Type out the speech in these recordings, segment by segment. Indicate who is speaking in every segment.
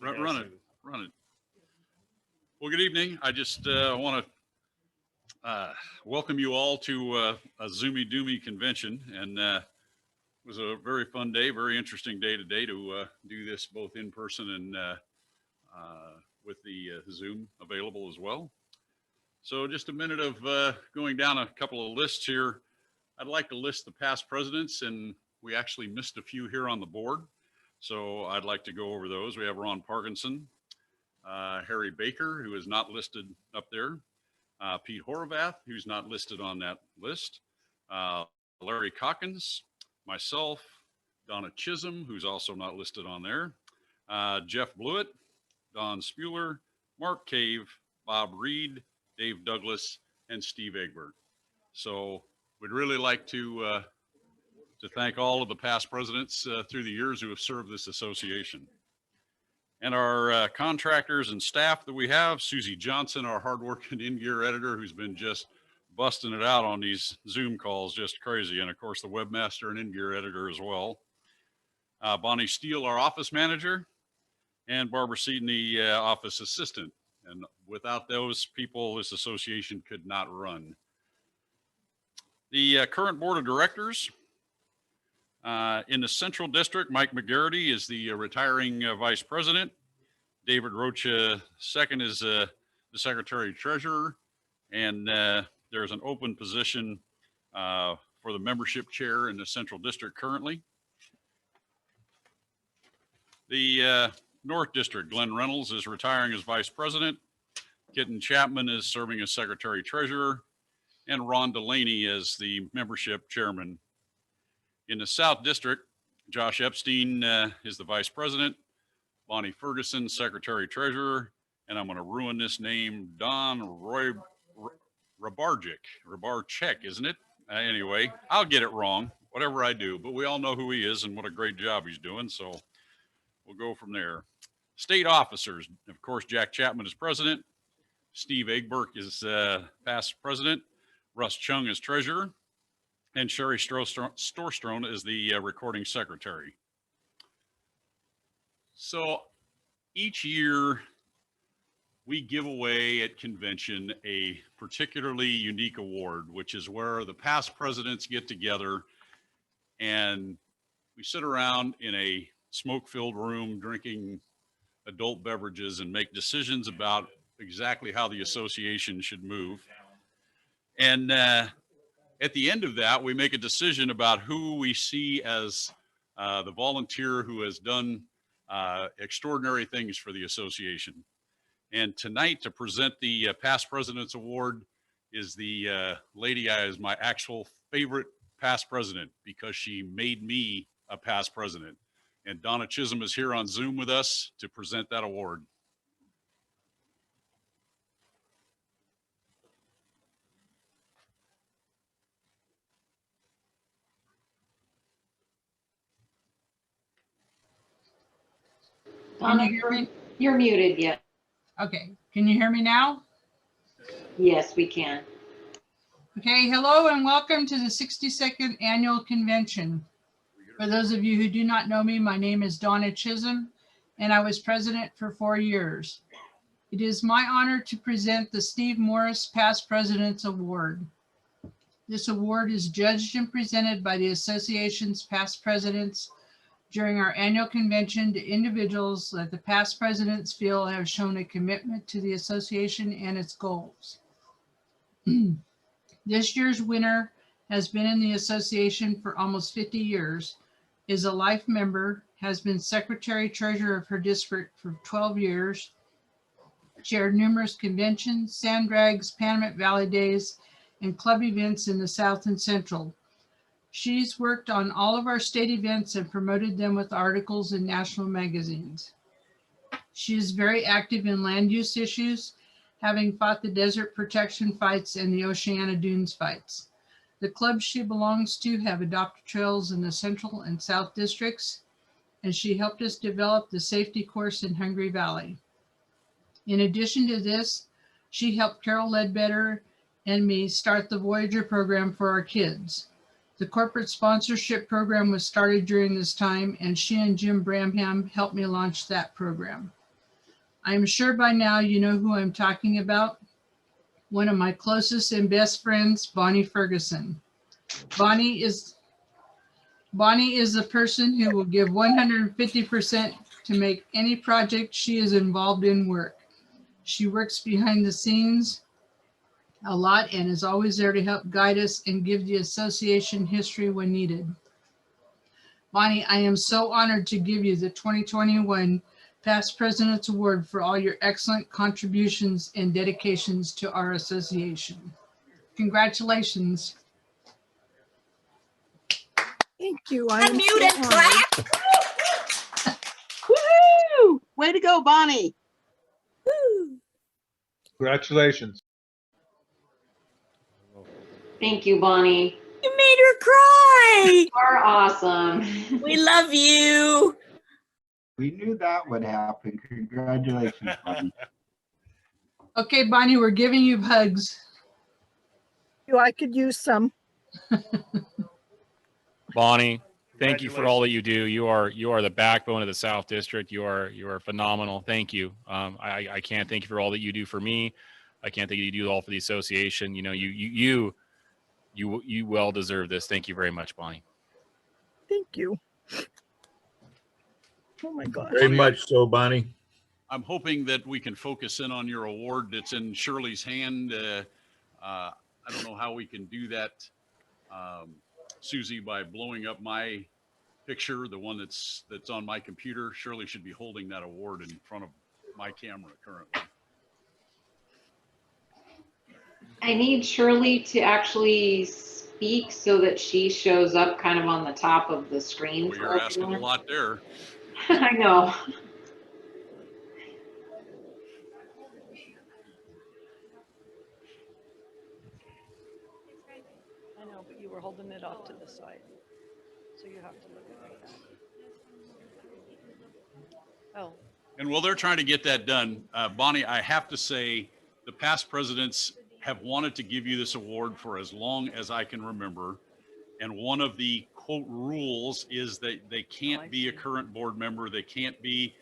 Speaker 1: Run it. Well, good evening. I just want to welcome you all to a Zoomy Doomy convention, and it was a very fun day, very interesting day today to do this both in person and with the Zoom available as well. So just a minute of going down a couple of lists here. I'd like to list the past presidents, and we actually missed a few here on the board. So I'd like to go over those. We have Ron Parkinson, Harry Baker, who is not listed up there, Pete Horvath, who's not listed on that list, Larry Calkins, myself, Donna Chisholm, who's also not listed on there, Jeff Blewett, Don Spuler, Mark Cave, Bob Reed, Dave Douglas, and Steve Egbert. So we'd really like to thank all of the past presidents through the years who have served this association. And our contractors and staff that we have, Susie Johnson, our hardworking in-gear editor, who's been just busting it out on these Zoom calls, just crazy. And of course, the webmaster and in-gear editor as well. Bonnie Steele, our office manager, and Barbara Seaton, the office assistant. And without those people, this association could not run. The current board of directors, in the Central District, Mike McGarity is the retiring vice president. David Rocha second is the secretary treasurer. And there's an open position for the membership chair in the Central District currently. The North District, Glenn Reynolds is retiring as vice president. Kitten Chapman is serving as secretary treasurer. And Ron Delaney as the membership chairman. In the South District, Josh Epstein is the vice president, Bonnie Ferguson, secretary treasurer, and I'm going to ruin this name, Don Rabarczyk, isn't it? Anyway, I'll get it wrong, whatever I do, but we all know who he is and what a great job he's doing, so we'll go from there. State officers, of course, Jack Chapman is president, Steve Egbert is past president, Russ Chung is treasurer, and Sherry Storstrone is the recording secretary. So each year we give away at convention a particularly unique award, which is where the past presidents get together and we sit around in a smoke-filled room drinking adult beverages and make decisions about exactly how the association should move. And at the end of that, we make a decision about who we see as the volunteer who has done extraordinary things for the association. And tonight, to present the Past President's Award is the lady is my actual favorite past president because she made me a past president. And Donna Chisholm is here on Zoom with us to present that award.
Speaker 2: Donna, you're muted yet.
Speaker 3: Okay, can you hear me now?
Speaker 2: Yes, we can.
Speaker 3: Okay, hello and welcome to the 62nd Annual Convention. For those of you who do not know me, my name is Donna Chisholm, and I was president for 4 years. It is my honor to present the Steve Morris Past President's Award. This award is judged and presented by the association's past presidents during our annual convention to individuals that the past presidents feel have shown a commitment to the association and its goals. This year's winner has been in the association for almost 50 years, is a life member, has been secretary treasurer of her district for 12 years, chaired numerous conventions, sand drags, Panamint Valley Days, and club events in the South and Central. She's worked on all of our state events and promoted them with articles in national magazines. She is very active in land use issues, having fought the desert protection fights and the Oceana Dunes fights. The clubs she belongs to have adopted trails in the Central and South districts, and she helped us develop the safety course in Hungry Valley. In addition to this, she helped Carol Ledbetter and me start the Voyager program for our kids. The corporate sponsorship program was started during this time, and she and Jim Bramham helped me launch that program. I'm sure by now you know who I'm talking about. One of my closest and best friends, Bonnie Ferguson. Bonnie is the person who will give 150% to make any project she is involved in work. She works behind the scenes a lot and is always there to help guide us and give the association history when needed. Bonnie, I am so honored to give you the 2021 Past President's Award for all your excellent contributions and dedications to our association. Congratulations.
Speaker 4: Thank you. I am
Speaker 5: Unmuted
Speaker 4: so
Speaker 5: clap.
Speaker 4: honored. Woo! Way to go, Bonnie.
Speaker 5: Woo.
Speaker 6: Congratulations.
Speaker 2: Thank you, Bonnie.
Speaker 5: You made her cry.
Speaker 2: You're awesome.
Speaker 5: We love you.
Speaker 7: We knew that would happen. Congratulations, Bonnie.
Speaker 3: Okay, Bonnie, we're giving you hugs.
Speaker 4: I could use some.
Speaker 8: Bonnie, thank you for all that you do. You are the backbone of the South District. You are phenomenal. Thank you. I can't thank you for all that you do for me. I can't thank you do all for the association. You know, you well deserve this. Thank you very much, Bonnie.
Speaker 4: Thank you. Oh my gosh.
Speaker 6: Very much so, Bonnie.
Speaker 1: I'm hoping that we can focus in on your award that's in Shirley's hand. I don't know how we can do that, Susie, by blowing up my picture, the one that's on my computer. Shirley should be holding that award in front of my camera currently.
Speaker 2: I need Shirley to actually speak so that she shows up kind of on the top of the screen.
Speaker 1: Well, you're asking a lot there.
Speaker 2: I know.
Speaker 9: I know, but you were holding it off to the side. So you have to look at it like that. Oh.
Speaker 1: And while they're trying to get that done, Bonnie, I have to say the past presidents have wanted to give you this award for as long as I can remember. And one of the quote rules is that they can't be a current board member. They can't be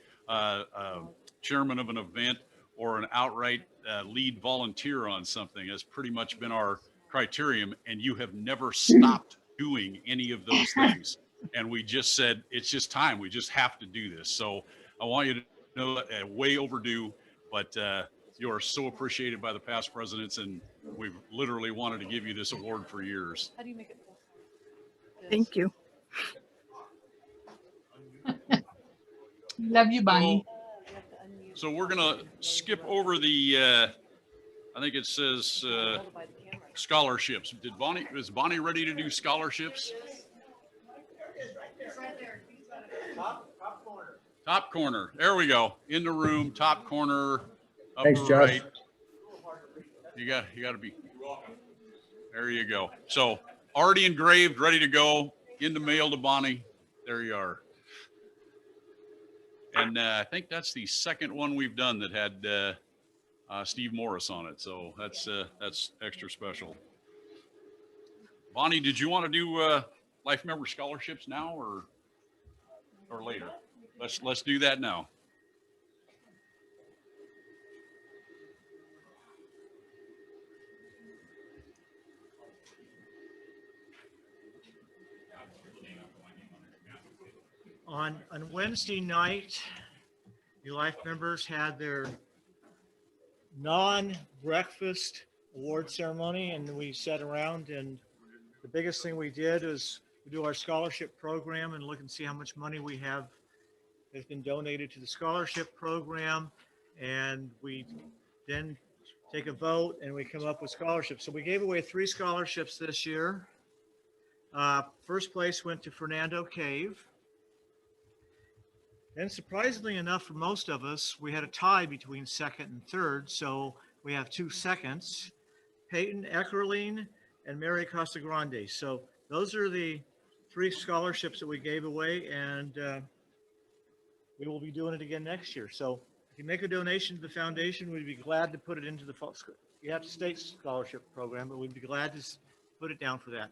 Speaker 1: chairman of an event or an outright lead volunteer on something. Has pretty much been our criterion. And you have never stopped doing any of those things. And we just said, it's just time. We just have to do this. So I want you to know that way overdue, but you are so appreciated by the past presidents, and we've literally wanted to give you this award for years.
Speaker 9: How do you make it?
Speaker 4: Thank you.
Speaker 3: Love you, Bonnie.
Speaker 1: So we're gonna skip over the, I think it says scholarships. Is Bonnie ready to do scholarships? Top corner. There we go. In the room, top corner.
Speaker 6: Thanks,
Speaker 1: upper
Speaker 6: Josh.
Speaker 1: right. You got to be. There you go. So already engraved, ready to go. In the mail to Bonnie. There you are. And I think that's the second one we've done that had Steve Morris on it. So that's extra special. Bonnie, did you want to do life member scholarships now or later? Let's do that now.
Speaker 10: On Wednesday night, the life members had their non-breakfast award ceremony, and we sat around, and the biggest thing we did is we do our scholarship program and look and see how much money we have has been donated to the scholarship program, and we then take a vote and we come up with scholarships. So we gave away 3 scholarships this year. First place went to Fernando Cave. And surprisingly enough, for most of us, we had a tie between second and third. So we have 2 seconds, Peyton Eckerling and Mary Casagrande. So those are the 3 scholarships that we gave away, and we will be doing it again next year. So if you make a donation to the foundation, we'd be glad to put it into the state scholarship program, but we'd be glad to put it down for that.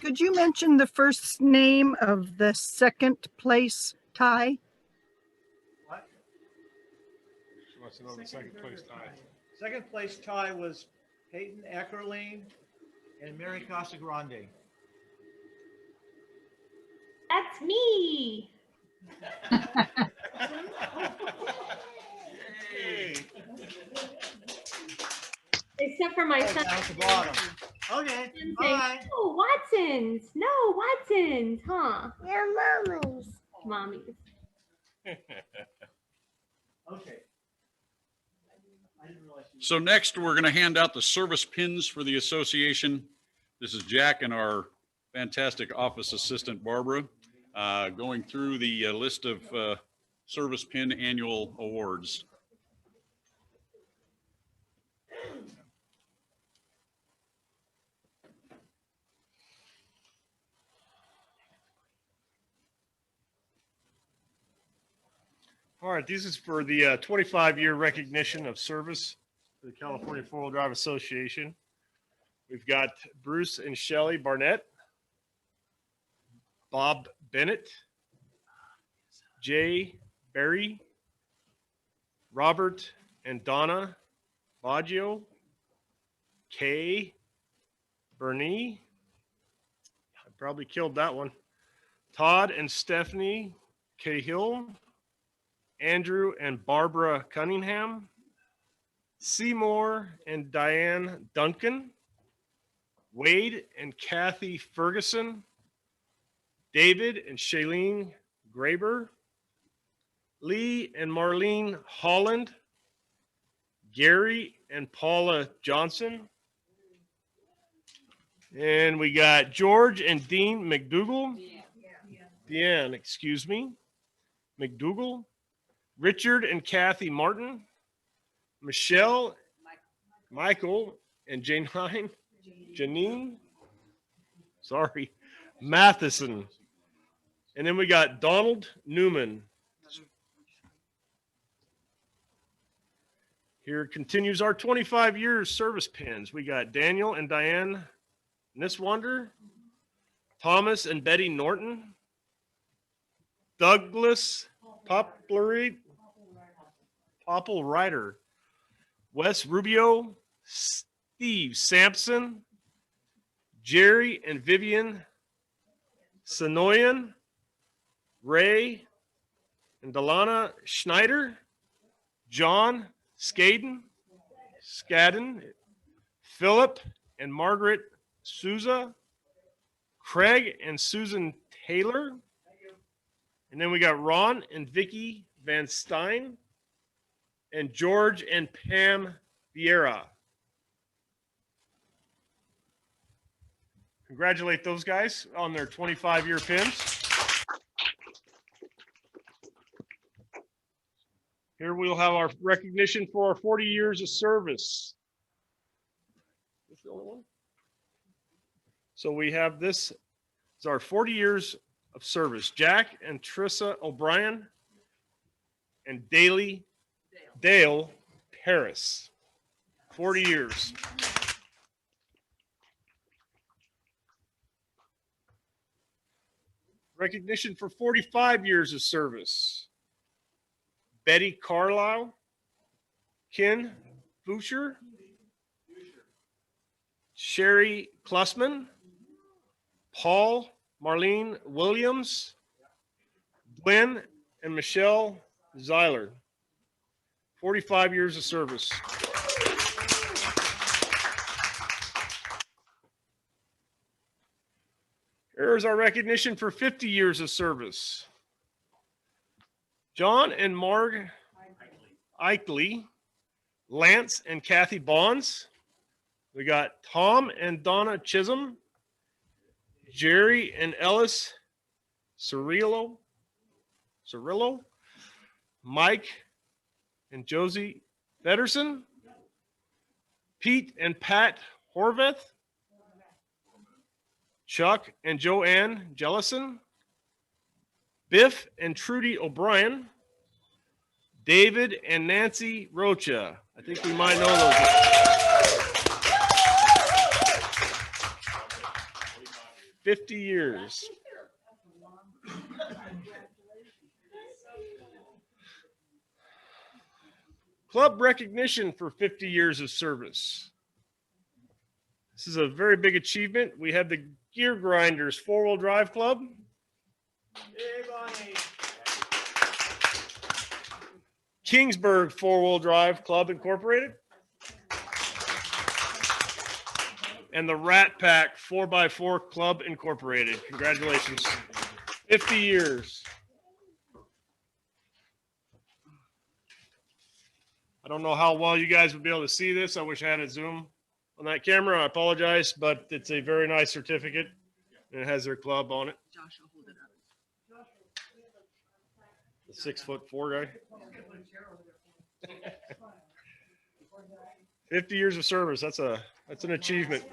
Speaker 4: Could you mention the first name of the second place tie?
Speaker 10: What?
Speaker 6: wants to know the second place tie.
Speaker 10: Second place tie was Peyton Eckerling and Mary Casagrande.
Speaker 4: That's me. Except for my son.
Speaker 10: Down at the bottom. Okay,
Speaker 4: Saying,
Speaker 10: bye.
Speaker 4: no, Watson's. No, Watson's, huh?
Speaker 5: Your mommy's.
Speaker 4: Mommy's.
Speaker 10: Okay. I didn't realize you-
Speaker 1: So next, we're going to hand out the service pins for the association. This is Jack and our fantastic office assistant, Barbara, going through the list of service pin annual awards.
Speaker 6: All right, this is for the 25-year recognition of service for the California Four-Wheel Drive Association. We've got Bruce and Shelley Barnett, Bob Bennett, Jay Berry, Robert and Donna Baggio, Kay Bernie, I probably killed that one, Todd and Stephanie Cahill, Andrew and Barbara Cunningham, Seymour and Diane Duncan, Wade and Kathy Ferguson, David and Shailene Graber, Lee and Marlene Holland, Gary and Paula Johnson, and we got George and Dean McDougal, Deanne, excuse me, McDougal, Richard and Kathy Martin, Michelle, Michael and Janine, sorry, Matheson. And then we got Donald Newman. Here continues our 25 years service pins. We got Daniel and Diane Niswander, Thomas and Betty Norton, Douglas Popple Ryder, Wes Rubio, Steve Sampson, Jerry and Vivian Sonoyan, Ray and Delana Schneider, John Skadden, Philip and Margaret Souza, Craig and Susan Taylor, and then we got Ron and Vicky Van Stein, and George and Pam Vieira. Congratulate those guys on their 25-year pins. Here we'll have our recognition for our 40 years of service. That's the only one. So we have this is our 40 years of service. Jack and Trissa O'Brien and Dale Paris. 40 years. Recognition for 45 years of service. Betty Carlisle, Ken Fuscher, Sherry Klussman, Paul Marlene Williams, Glenn and Michelle Zeiler. 45 years of service. Here's our recognition for 50 years of service. John and Marg Eichley, Lance and Kathy Bonds. We got Tom and Donna Chisholm, Jerry and Ellis Cirillo, Mike and Josie Federson, Pete and Pat Horvath, Chuck and Joanne Jellison, Biff and Trudy O'Brien, David and Nancy Rocha. I think we might know those. 50 years. Club recognition for 50 years of service. This is a very big achievement. We have the Gear Grinders 4-Wheel Drive Club. Yay, Bonnie. Kingsburg 4-Wheel Drive Club Incorporated. And the Rat Pack 4x4 Club Incorporated. Congratulations. 50 years. I don't know how well you guys would be able to see this. I wish I had a zoom on that camera. I apologize, but it's a very nice certificate. And it has their club on it.
Speaker 4: Josh, I'll hold it up.
Speaker 6: The 6'4" guy. 50 years of service. That's an achievement.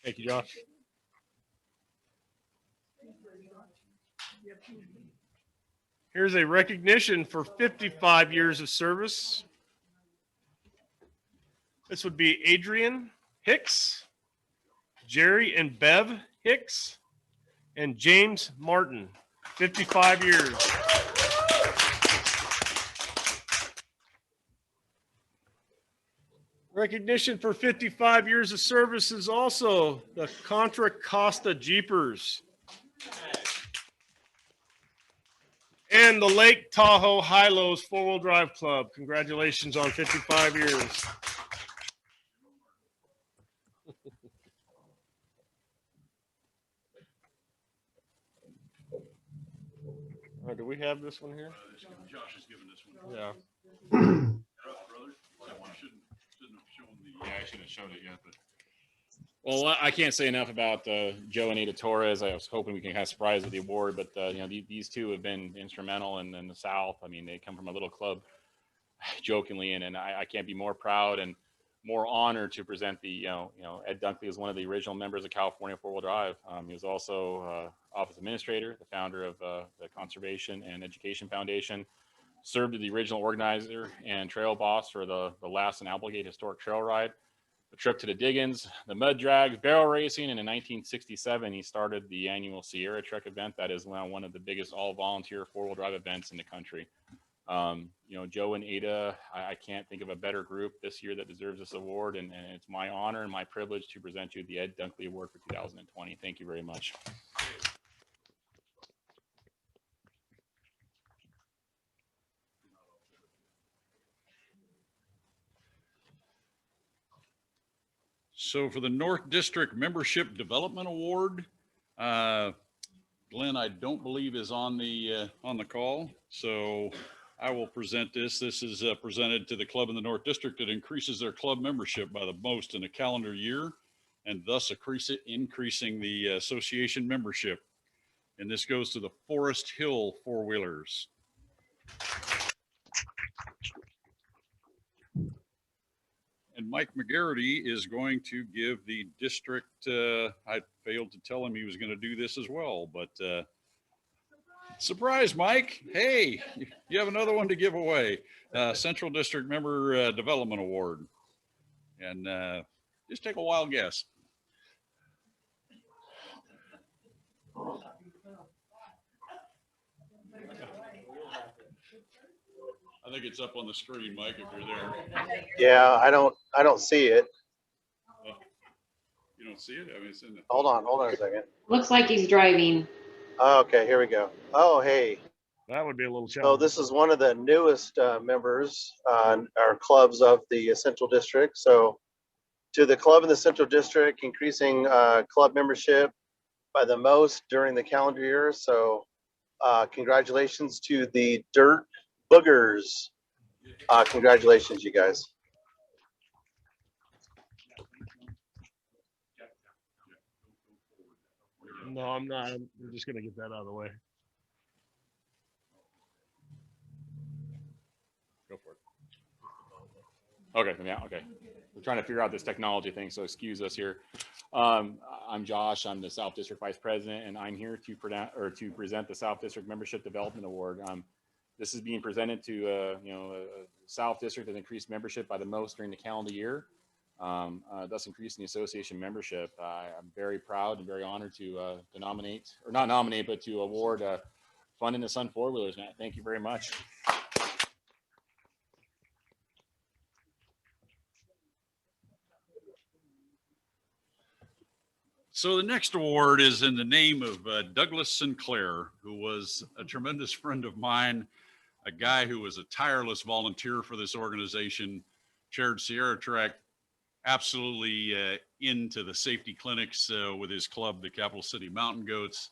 Speaker 6: Thank you, Josh. Here's a recognition for 55 years of service. This would be Adrian Hicks, Jerry and Bev Hicks, and James Martin. 55 years. Recognition for 55 years of service is also the Contra Costa Jeepers and the Lake Tahoe High-Lows 4-Wheel Drive Club. Congratulations on 55 years. Do we have this one here?
Speaker 1: Josh is giving this one.
Speaker 6: Yeah.
Speaker 8: Yeah, I should have showed it yet. But... Well, I can't say enough about Joe and Ada Torres. I was hoping we can have surprise with the award, but these two have been instrumental in the South. I mean, they come from a little club, jokingly, and I can't be more proud and more honored to present the Ed Dunphy is one of the original members of California 4-Wheel Drive. He was also office administrator, the founder of the Conservation and Education Foundation. Served as the original organizer and trail boss for the last and Applegate historic trail ride, the trip to the Diggins, the mud drags, barrel racing, and in 1967 he started the annual Sierra Trek event. That is now one of the biggest all-volunteer 4-wheel drive events in the country. Joe and Ada, I can't think of a better group this year that deserves this award, and it's my honor and my privilege to present you the Ed Dunphy Award for 2020. Thank you very much.
Speaker 1: So for the North District Membership Development Award, Glenn, I don't believe is on the call. So I will present this. This is presented to the club in the North District that increases their club membership by the most in a calendar year, and thus increasing the association membership. And this goes to the Forest Hill 4-wheelers. And Mike McGarity is going to give the district, I failed to tell him he was going to do this as well, but surprise, Mike. Hey, you have another one to give away. Central District Member Development Award. And just take a wild guess. I think it's up on the screen, Mike, if you're there.
Speaker 11: Yeah, I don't see it.
Speaker 1: Oh, you don't see it? I mean, it's in the...
Speaker 11: Hold on a second.
Speaker 2: Looks like he's driving.
Speaker 11: Okay, here we go. Oh, hey.
Speaker 6: That would be a little challenge.
Speaker 11: So this is one of the newest members on our clubs of the Central District. So to the club in the Central District, increasing club membership by the most during the calendar year. So congratulations to the Dirt Boogers. Congratulations, you guys.
Speaker 6: No, I'm not. I'm just going to get that out of the way.
Speaker 8: Go for it. Okay, yeah, okay. We're trying to figure out this technology thing, so excuse us here. I'm Josh. I'm the South District Vice President, and I'm here to present the South District Membership Development Award. This is being presented to South District that increased membership by the most during the calendar year, thus increasing the association membership. I'm very proud and very honored to award funding the Sun 4-wheelers, Matt. Thank you very much.
Speaker 1: So the next award is in the name of Douglas Sinclair, who was a tremendous friend of mine, a guy who was a tireless volunteer for this organization, chaired Sierra Trek, absolutely into the safety clinics with his club, the Capital City Mountain Goats,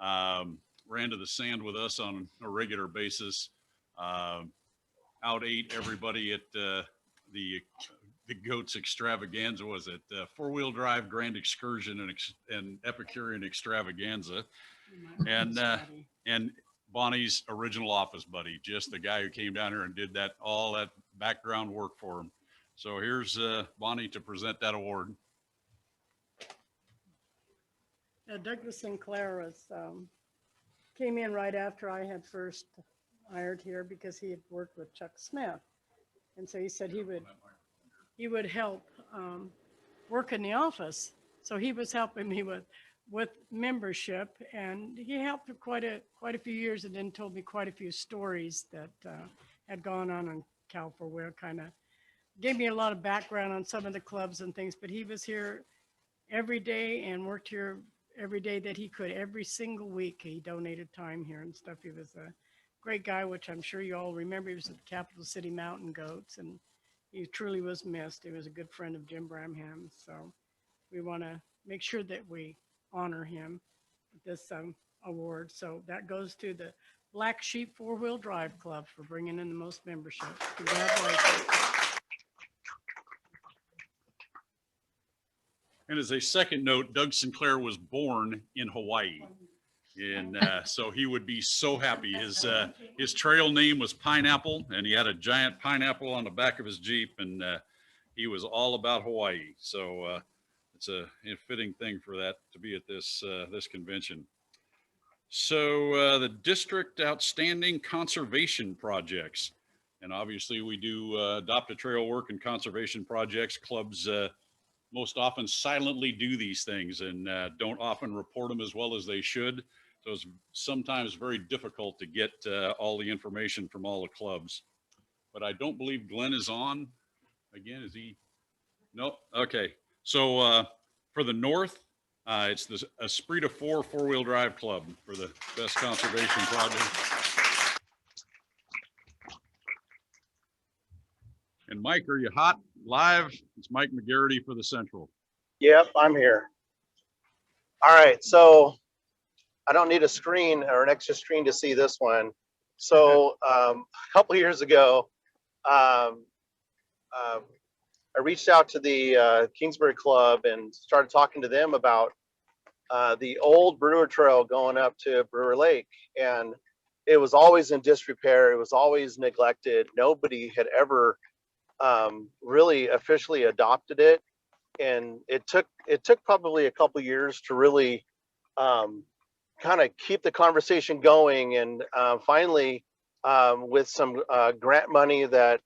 Speaker 1: ran to the sand with us on a regular basis, out ate everybody at the Goats extravaganza. Was it 4-wheel drive grand excursion and Epicurean extravaganza, and Bonnie's original office buddy, just the guy who came down here and did all that background work for him. So here's Bonnie to present that award.
Speaker 9: Douglas Sinclair was, came in right after I had first hired here because he had worked with Chuck Smith. And so he said he would help work in the office. So he was helping me with membership, and he helped for quite a few years, and then told me quite a few stories that had gone on Cal4Wheel's. Kind of gave me a lot of background on some of the clubs and things, but he was here every day and worked here every day that he could. Every single week he donated time here and stuff. He was a great guy, which I'm sure you all remember. He was at the Capital City Mountain Goats, and he truly was missed. He was a good friend of Jim Bramham. So we want to make sure that we honor him with this award. So that goes to the Black Sheep 4-Wheel Drive Club for bringing in the most membership. Congratulations.
Speaker 1: And as a second note, Doug Sinclair was born in Hawaii. And so he would be so happy. His trail name was Pineapple, and he had a giant pineapple on the back of his Jeep, and he was all about Hawaii. So it's a fitting thing for that to be at this convention. So the district outstanding conservation projects, and obviously we do adopt a trail work and conservation projects. Clubs most often silently do these things and don't often report them as well as they should. So it's sometimes very difficult to get all the information from all the clubs. But I don't believe Glenn is on. Again, is he? No. Okay. So for the North, it's the Esprit de 4-wheel drive club for the best conservation project. And Mike, are you hot live? It's Mike McGarity for the Central.
Speaker 11: Yep, I'm here. All right, so I don't need a screen or an extra screen to see this one. So a couple of years ago, I reached out to the Kingsbury Club and started talking to them about the old Brewer Trail going up to Brewer Lake. And it was always in disrepair. It was always neglected. Nobody had ever really officially adopted it. And it took probably a couple of years to really kind of keep the conversation going. And finally, with some grant money that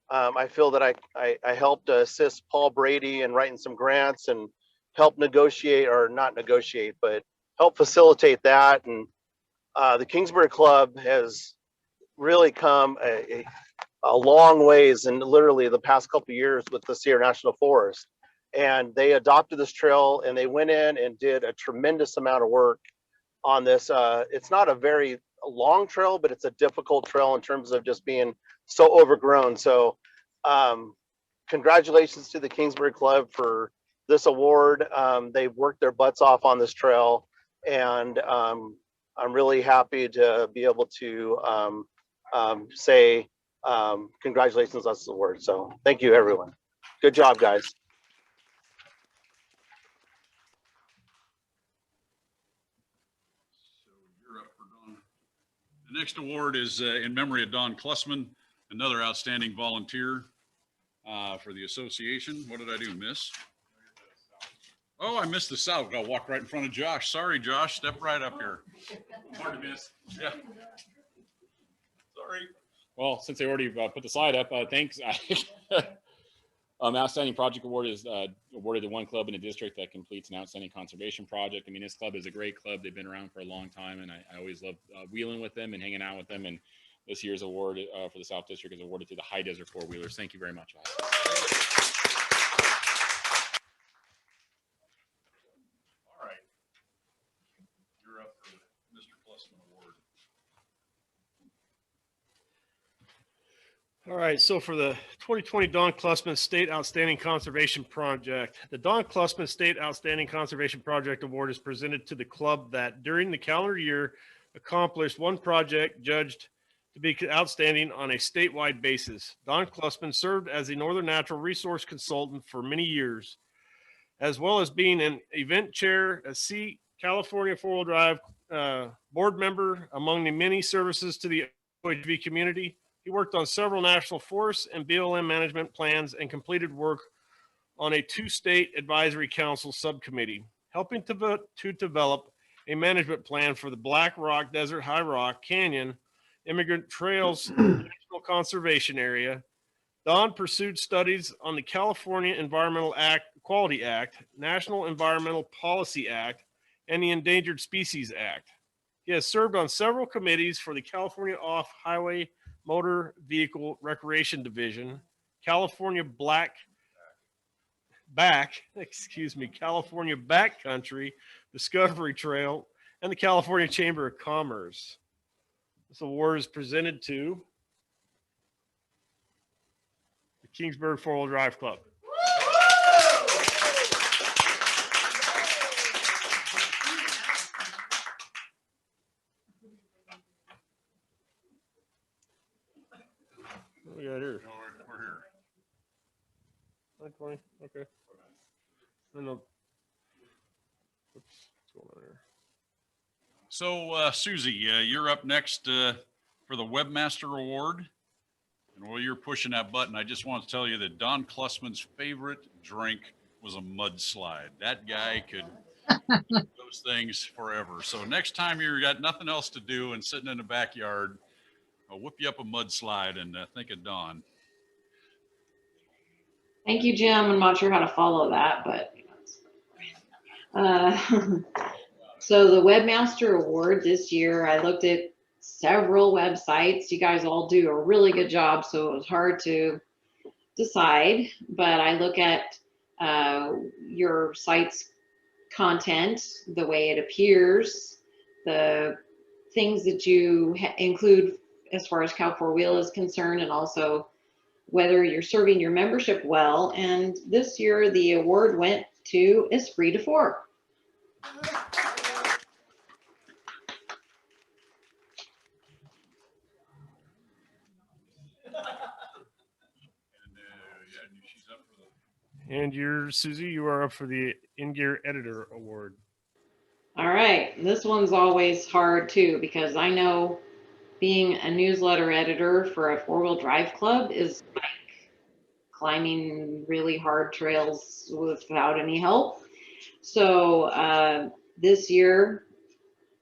Speaker 11: I feel that I helped assist Paul Brady in writing some grants and help negotiate, or not negotiate, but help facilitate that. And the Kingsbury Club has really come a long ways in literally the past couple of years with the Sierra National Forest. And they adopted this trail and they went in and did a tremendous amount of work on this. It's not a very long trail, but it's a difficult trail in terms of just being so overgrown. So congratulations to the Kingsbury Club for this award. They've worked their butts off on this trail, and I'm really happy to be able to say congratulations on this award. So thank you, everyone. Good job, guys.
Speaker 1: The next award is in memory of Don Klussman, another outstanding volunteer for the association. What did I do, miss? Oh, I missed the south. I walked right in front of Josh. Sorry, Josh. Step right up here. Hard to miss. Yeah. Sorry.
Speaker 8: Well, since they already put the slide up, thanks. Outstanding project award is awarded to one club in a district that completes an outstanding conservation project. I mean, this club is a great club. They've been around for a long time, and I always love wheeling with them and hanging out with them. And this year's award for the South District is awarded to the High Desert 4-wheelers. Thank you very much.
Speaker 1: All right. You're up for the Mr. Plusman Award.
Speaker 6: All right, so for the 2020 Don Klussman State Outstanding Conservation Project, the Don Klussman State Outstanding Conservation Project Award is presented to the club that during the calendar year accomplished one project judged to be outstanding on a statewide basis. Don Klussman served as a Northern Natural Resource Consultant for many years, as well as being an event chair, a California 4-wheel drive board member, among the many services to the OHV community. He worked on several national forest and BLM management plans and completed work on a 2-state advisory council subcommittee, helping to develop a management plan for the Black Rock Desert High Rock Canyon Immigrant Trails National Conservation Area. Don pursued studies on the California Environmental Quality Act, National Environmental Policy Act, and the Endangered Species Act. He has served on several committees for the California Off-Highway Motor Vehicle Recreation Division, California California Backcountry Discovery Trail, and the California Chamber of Commerce. This award is presented to the Kingsburg 4-wheel drive club. What we got here?
Speaker 1: No, we're here.
Speaker 6: 920. Okay. No. What's going on here?
Speaker 1: So, Susie, you're up next for the Webmaster Award. And while you're pushing that button, I just want to tell you that Don Klussman's favorite drink was a mudslide. That guy could do those things forever. So next time you've got nothing else to do and sitting in the backyard, I'll whip you up a mudslide and think of Don.
Speaker 2: Thank you, Jim. I'm not sure how to follow that, but so the Webmaster Award this year, I looked at several websites. You guys all do a really good job, so it was hard to decide, but I look at your site's content, the way it appears, the things that you include as far as Cal4Wheel is concerned, and also whether you're serving your membership well. And this year the award went to Esprit de Four.
Speaker 6: And you're, Susie, you are up for the In-Gear Editor Award.
Speaker 2: All right, this one's always hard too, because I know being a newsletter editor for a 4-wheel drive club is like climbing really hard trails without any help. So this year,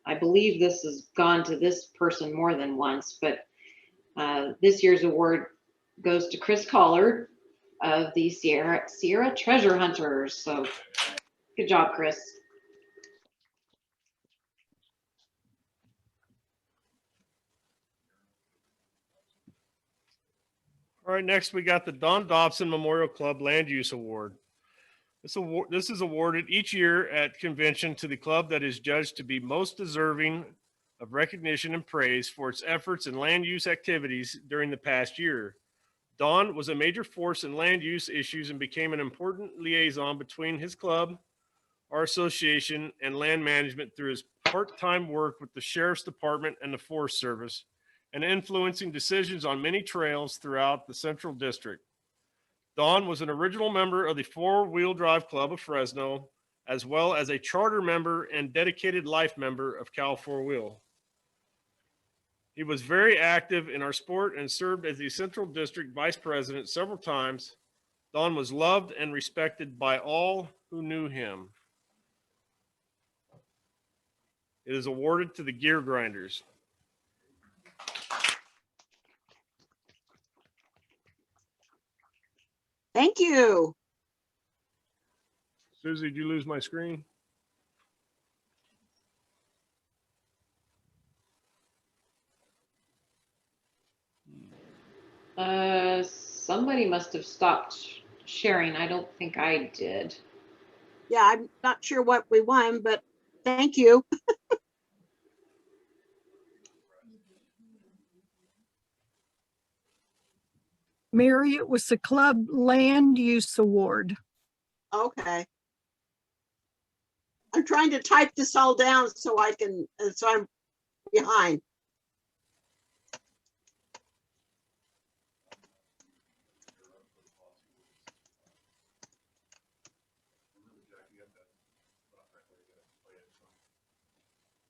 Speaker 2: I believe this has gone to this person more than once, but this year's award goes to Chris Collard of the Sierra Treasure Hunters. So good job, Chris.
Speaker 6: All right, next we got the Don Dobson Memorial Club Land Use Award. This is awarded each year at convention to the club that is judged to be most deserving of recognition and praise for its efforts in land use activities during the past year. Don was a major force in land use issues and became an important liaison between his club, our association, and land management through his part-time work with the Sheriff's Department and the Forest Service, and influencing decisions on many trails throughout the Central District. Don was an original member of the 4-Wheel Drive Club of Fresno, as well as a charter member and dedicated life member of Cal4Wheel. He was very active in our sport and served as the Central District Vice President several times. Don was loved and respected by all who knew him. It is awarded to the Gear Grinders.
Speaker 4: Thank you. you.
Speaker 6: Susie, did you lose my screen?
Speaker 2: Somebody must have stopped sharing. I don't think I did.
Speaker 4: Yeah, I'm not sure what we won, but thank you.
Speaker 12: Mary, it was the Club Land Use Award.
Speaker 4: Okay. I'm trying to type this all down so I can, so I'm behind.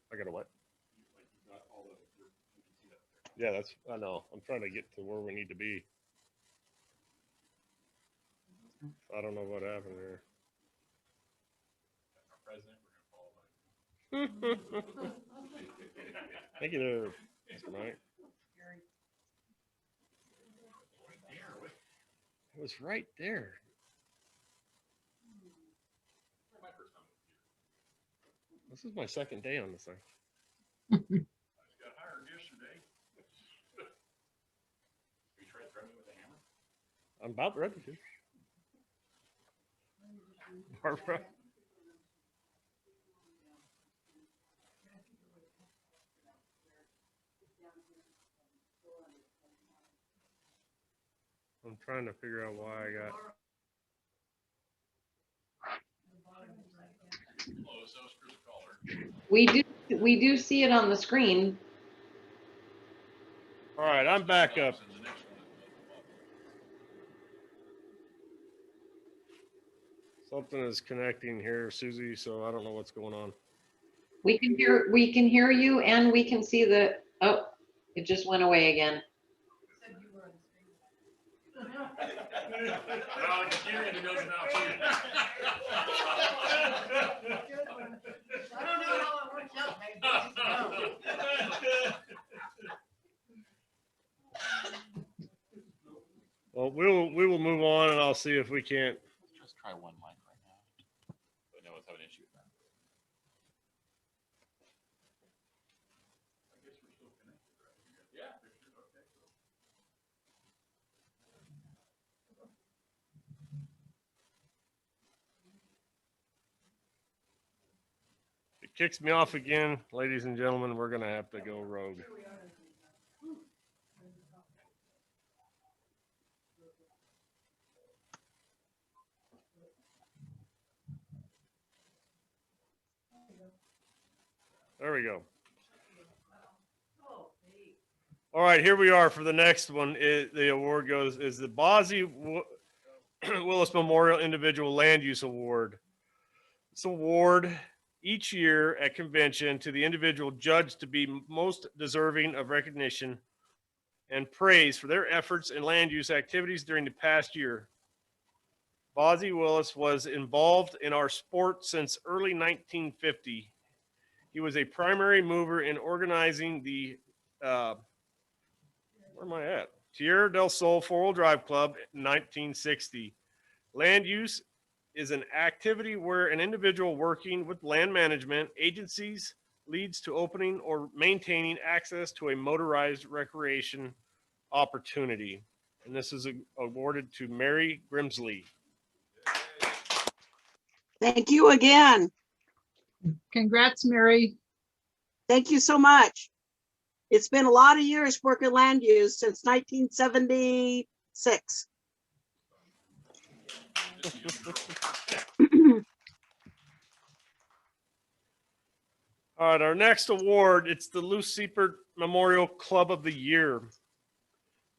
Speaker 6: I gotta what? Yeah, that's, I know. I'm trying to get to where we need to be. I don't know what happened there. Thank you there, Mr. Mike. It was right there. This is my second day on this thing. I'm about ready to. Barbara. I'm trying to figure out why I got.
Speaker 2: We do see it on the screen.
Speaker 6: All right, I'm back up. Something is connecting here, Susie, so I don't know what's going on.
Speaker 2: We can hear you and we can see the, oh, it just went away again.
Speaker 6: Well, we will move on, and I'll see if we can't.
Speaker 8: Just try one mic right now. But no one's having an issue with that. I guess we're still connected, right? Yeah. Okay.
Speaker 6: It kicks me off again, ladies and gentlemen. We're gonna have to go rogue. There we go. All right, here we are for the next one. The award is the Bossy Willis Memorial Individual Land Use Award. This award each year at convention to the individual judged to be most deserving of recognition and praise for their efforts in land use activities during the past year. Bossy Willis was involved in our sport since early 1950. He was a primary mover in organizing the, where am I at? Tierra del Sol 4-Wheel Drive Club in 1960. Land use is an activity where an individual working with land management agencies leads to opening or maintaining access to a motorized recreation opportunity. And this is awarded to Mary Grimsley.
Speaker 4: Thank you again.
Speaker 3: Congrats, Mary.
Speaker 4: Thank you so much. It's been a lot of years working land use since 1976.
Speaker 6: All right, our next award, it's the Lou Siepert Memorial Club of the Year.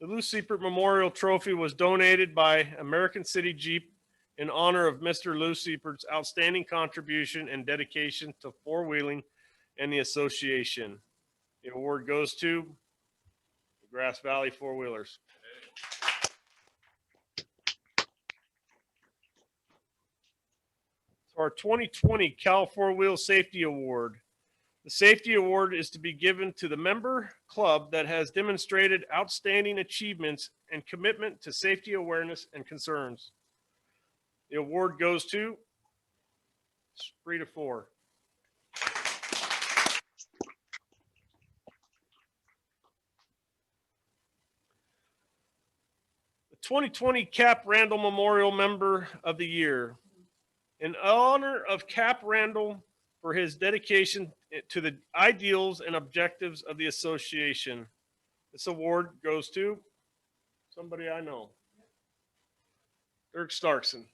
Speaker 6: The Lou Siepert Memorial Trophy was donated by American City Jeep in honor of Mr. Lou Siepert's outstanding contribution and dedication to four-wheeling and the association. The award goes to the Grass Valley Four-Wheelers. So our 2020 Cal4Wheel's Safety Award. The Safety Award is to be given to the member club that has demonstrated outstanding achievements and commitment to safety awareness and concerns. The award goes to 3-4. The 2020 Cap Randall Memorial Member of the Year. In honor of Cap Randall for his dedication to the ideals and objectives of the association. This award goes to somebody I know. Dirk Starkson.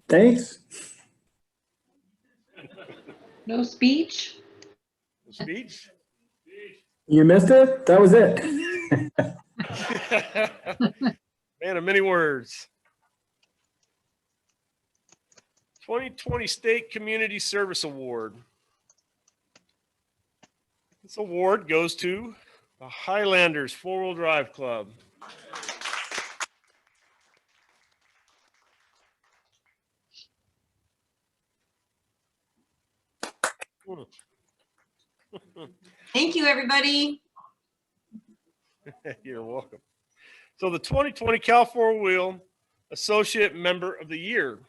Speaker 13: Thanks.
Speaker 2: No speech?
Speaker 6: No speech?
Speaker 13: You missed it? That was it.
Speaker 6: Man of many words. 2020 State Community Service Award. This award goes to the Highlanders 4-Wheel Drive Club.
Speaker 5: Thank you, everybody.
Speaker 6: You're welcome. So the 2020 Cal4Wheel Associate Member of the Year.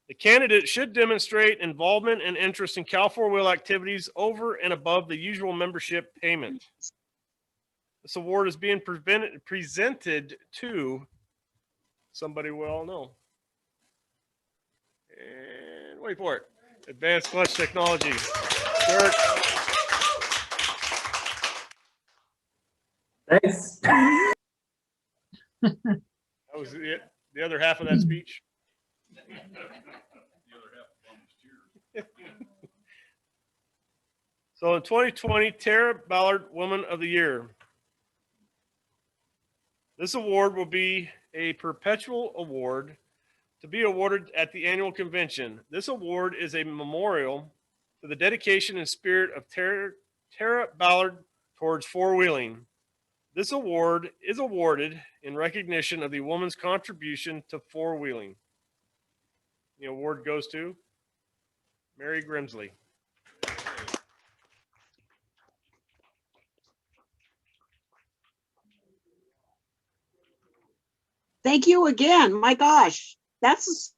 Speaker 6: The candidate should demonstrate involvement and interest in Cal4Wheel activities over and above the usual membership payment. This award is being presented to somebody we all know. And wait for it. Advanced Clutch Technology. Dirk.
Speaker 13: Thanks.
Speaker 6: That was the other half of that speech. So in 2020, Tara Ballard, Woman of the Year. This award will be a perpetual award to be awarded at the annual convention. This award is a memorial to the dedication and spirit of Tara Ballard towards four-wheeling. This award is awarded in recognition of the woman's contribution to four-wheeling. The award goes to Mary Grimsley.
Speaker 4: Thank you again. My gosh, this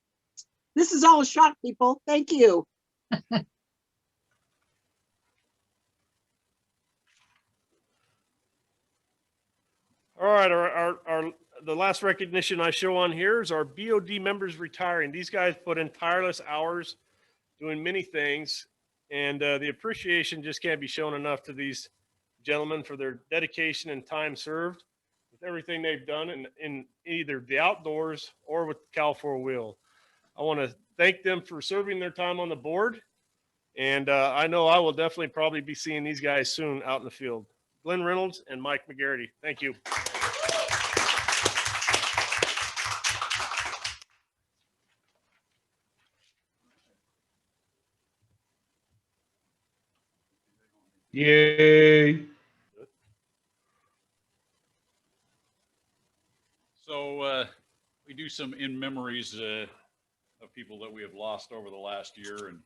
Speaker 4: is all a shock, people. Thank you.
Speaker 6: All right, the last recognition I show on here is our BOD members retiring. These guys put in tireless hours doing many things, and the appreciation just can't be shown enough to these gentlemen for their dedication and time served with everything they've done in either the outdoors or with Cal4Wheel. I want to thank them for serving their time on the board, and I know I will definitely probably be seeing these guys soon out in the field. Glenn Reynolds and Mike McGarity. Thank you.
Speaker 13: Yay.
Speaker 1: So we do some in memories of people that we have lost over the last year. And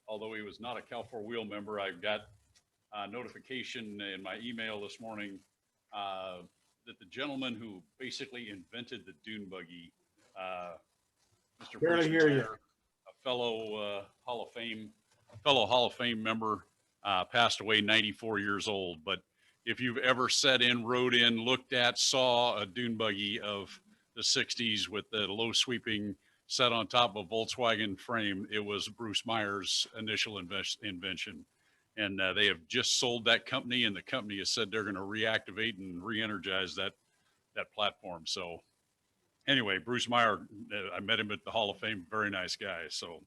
Speaker 1: although he was not a Cal4Wheel member, I've got a notification in my email this morning that the gentleman who basically invented the dune buggy, Mr.
Speaker 13: Barely hear you.
Speaker 1: a fellow Hall of Fame member, passed away 94 years old. But if you've ever sat in, rode in, looked at, saw a dune buggy of the 60s with the low sweeping set on top of a Volkswagen frame, it was Bruce Meyer's initial invention. And they have just sold that company, and the company has said they're going to reactivate and re-energize that platform. So anyway, Bruce Meyer, I met him at the Hall of Fame, very nice guy. So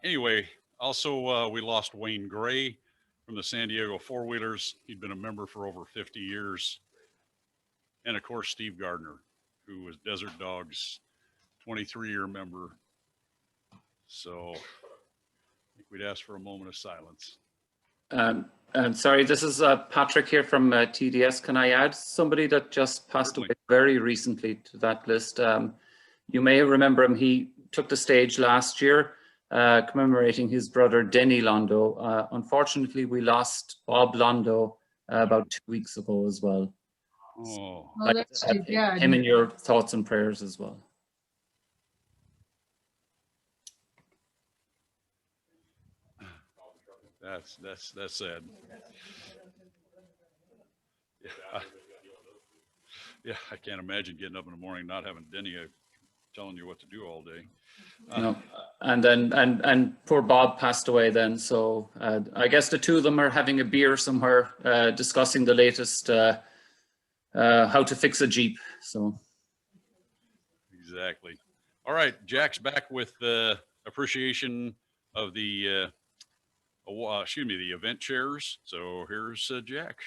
Speaker 1: anyway, also we lost Wayne Gray from the San Diego Four-Wheelers. He'd been a member for over 50 years. And of course, Steve Gardner, who was Desert Dogs 23-year member. So I think we'd ask for a moment of silence.
Speaker 14: I'm sorry, this is Patrick here from TDS. Can I add somebody that just passed away very recently to that list? You may remember him. He took the stage last year commemorating his brother Denny Londo. Unfortunately, we lost Bob Londo about 2 weeks ago as well.
Speaker 1: Oh,
Speaker 3: Oh, that's too bad.
Speaker 14: Him in your thoughts and prayers as well.
Speaker 1: that's sad. Yeah, I can't imagine getting up in the morning not having Denny telling you what to do all day.
Speaker 14: No, and then and poor Bob passed away then. So I guess the two of them are having a beer somewhere, discussing the latest how to fix a Jeep. So
Speaker 1: Exactly. All right, Jack's back with appreciation of the the event chairs. So here's Jack.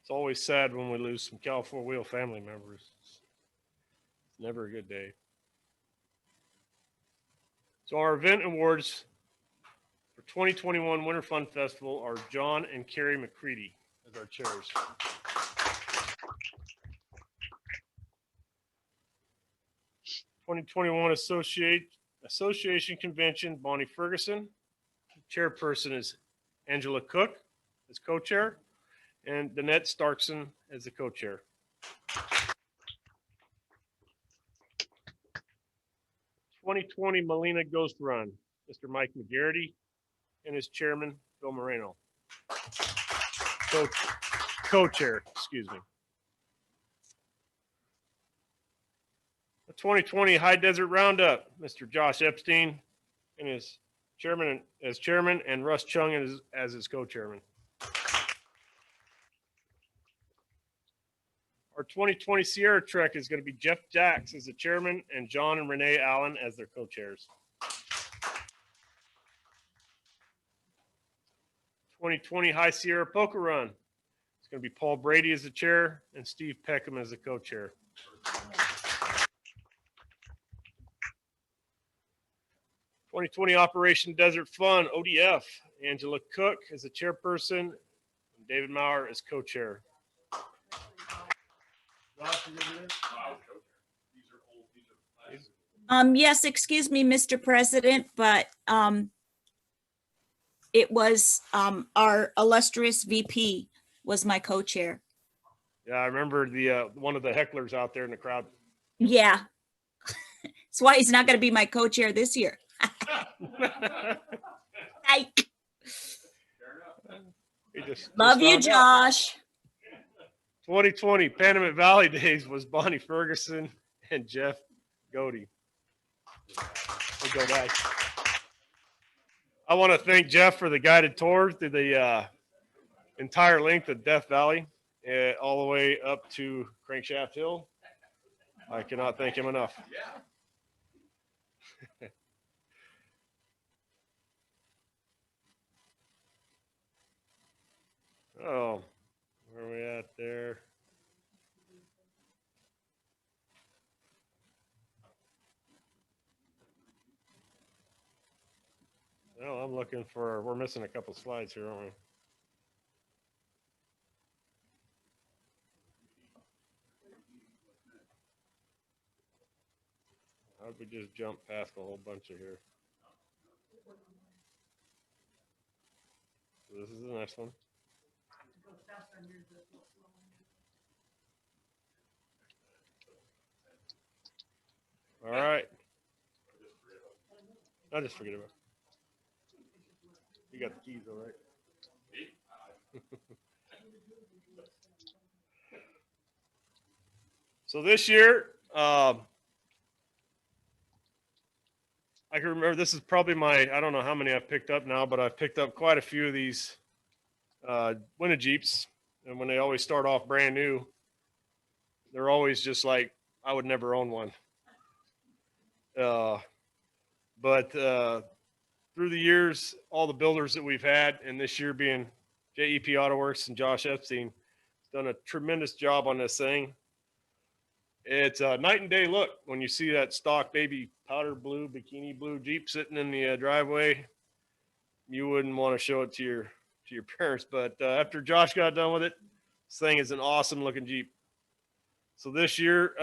Speaker 6: It's always sad when we lose some Cal4Wheel family members. It's never a good day. So our event awards for 2021 Winter Fun Festival are John and Carrie McCready as our chairs. '21 Association Convention, Bonnie Ferguson. Chairperson is Angela Cook as co-chair, and Danette Starkson as the co-chair. '20 Molina Ghost Run, Mr. Mike McGarity, and his chairman, Bill Moreno. Co-chair, excuse me. The 2020 High Desert Roundup, Mr. Josh Epstein and his chairman and Russ Chung as his co-chairman. Our 2020 Sierra Trek is going to be Jeff Jacks as the chairman and John and Renee Allen as their co-chairs. 2020 High Sierra Poker Run. It's going to be Paul Brady as the chair and Steve Peckham as the co-chair. 2020 Operation Desert Fun, ODF. Angela Cook as the chairperson and David Maurer as co-chair.
Speaker 15: Yes, excuse me, Mr. President, but it was our illustrious VP was my co-chair.
Speaker 6: Yeah, I remember the one of the hecklers out there in the crowd.
Speaker 15: Yeah. That's why he's not going to be my co-chair this year. Ike. Love you, Josh.
Speaker 6: 2020 Panamint Valley Days was Bonnie Ferguson and Jeff Godey. I want to thank Jeff for the guided tour through the entire length of Death Valley, all the way up to Crankshaft Hill. I cannot thank him enough. Oh, where are we at there? Well, I'm looking for, we're missing a couple slides here, aren't we? How'd we just jump past a whole bunch of here? So this is the next one. All right. I'll just forget about it. You got the keys, all right? So this year, I can remember, this is probably my, I don't know how many I've picked up now, but I've picked up quite a few of these winter Jeeps. And when they always start off brand new, they're always just like, I would never own one. But through the years, all the builders that we've had, and this year being JEP Auto Works and Josh Epstein, has done a tremendous job on this thing. It's a night and day look when you see that stock baby powder blue, bikini blue Jeep sitting in the driveway. You wouldn't want to show it to your parents, but after Josh got done with it, this thing is an awesome looking Jeep. So this year,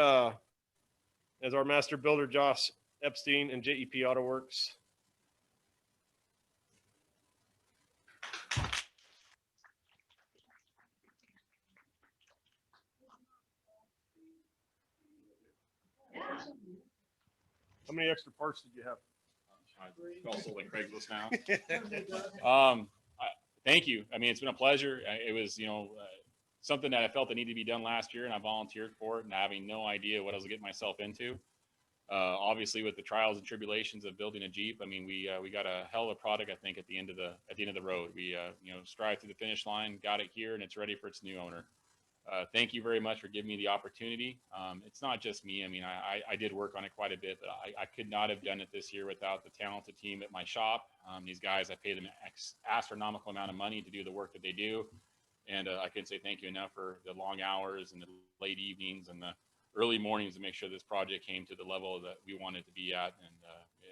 Speaker 6: as our master builder Josh Epstein, and JEP Auto Works. How many extra parts did you have?
Speaker 8: Also like Craigslist now. Thank you. I mean, it's been a pleasure. It was, something that I felt that needed to be done last year, and I volunteered for it, and having no idea what I was getting myself into. Obviously, with the trials and tribulations of building a Jeep, I mean, we got a hell of a product. I think at the end of the road, we strived to the finish line, got it here, and it's ready for its new owner. Thank you very much for giving me the opportunity. It's not just me. I mean, I did work on it quite a bit, but I could not have done it this year without the talented team at my shop. These guys, I pay them an astronomical amount of money to do the work that they do. And I couldn't say thank you enough for the long hours and the late evenings and the early mornings to make sure this project came to the level that we wanted to be at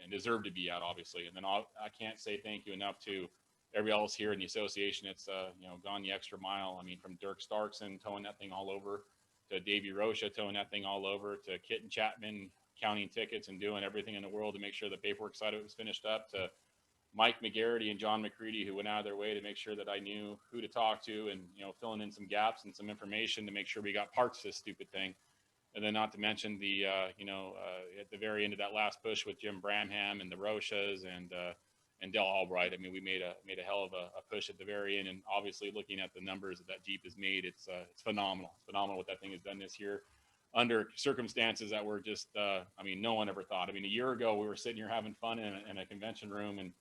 Speaker 8: and deserved to be at, obviously. And then I can't say thank you enough to everybody else here in the association. It's gone the extra mile. I mean, from Dirk Starkson towing that thing all over, to Davey Rocha towing that thing all over, to Kitten Chapman counting tickets and doing everything in the world to make sure the paperwork side of it was finished up, to Mike McGarity and John McCready, who went out of their way to make sure that I knew who to talk to, and filling in some gaps and some information to make sure we got parts to this stupid thing. And then not to mention the at the very end of that last push with Jim Bramham and the Rochas and Dell Albright. I mean, we made a hell of a push at the very end, and obviously looking at the numbers that Jeep has made, it's phenomenal. It's phenomenal what that thing has done this year under circumstances that were just no one ever thought. I mean, a year ago we were sitting here having fun in a convention room and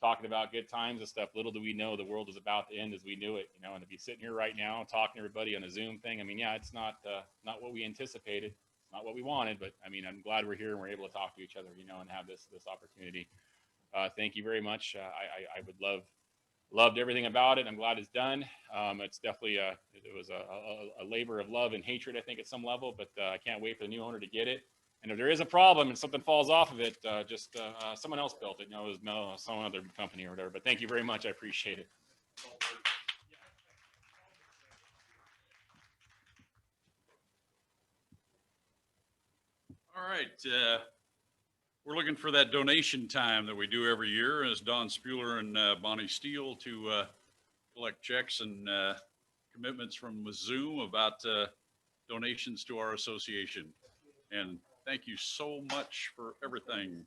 Speaker 8: talking about good times and stuff. Little do we know the world was about to end as we knew it, and to be sitting here right now talking to everybody on a Zoom thing. I mean, yeah, it's not what we anticipated. It's not what we wanted, but I mean, I'm glad we're here and we're able to talk to each other, and have this opportunity. Thank you very much. I would loved everything about it. I'm glad it's done. It's definitely it was a labor of love and hatred, I think, at some level, but I can't wait for the new owner to get it. And if there is a problem and something falls off of it, just someone else built it. It was some other company or whatever. But thank you very much. I appreciate it.
Speaker 1: All right. We're looking for that donation time that we do every year as Don Spuler and Bonnie Steele to collect checks and commitments from Zoom about donations to our association. And thank you so much for everything.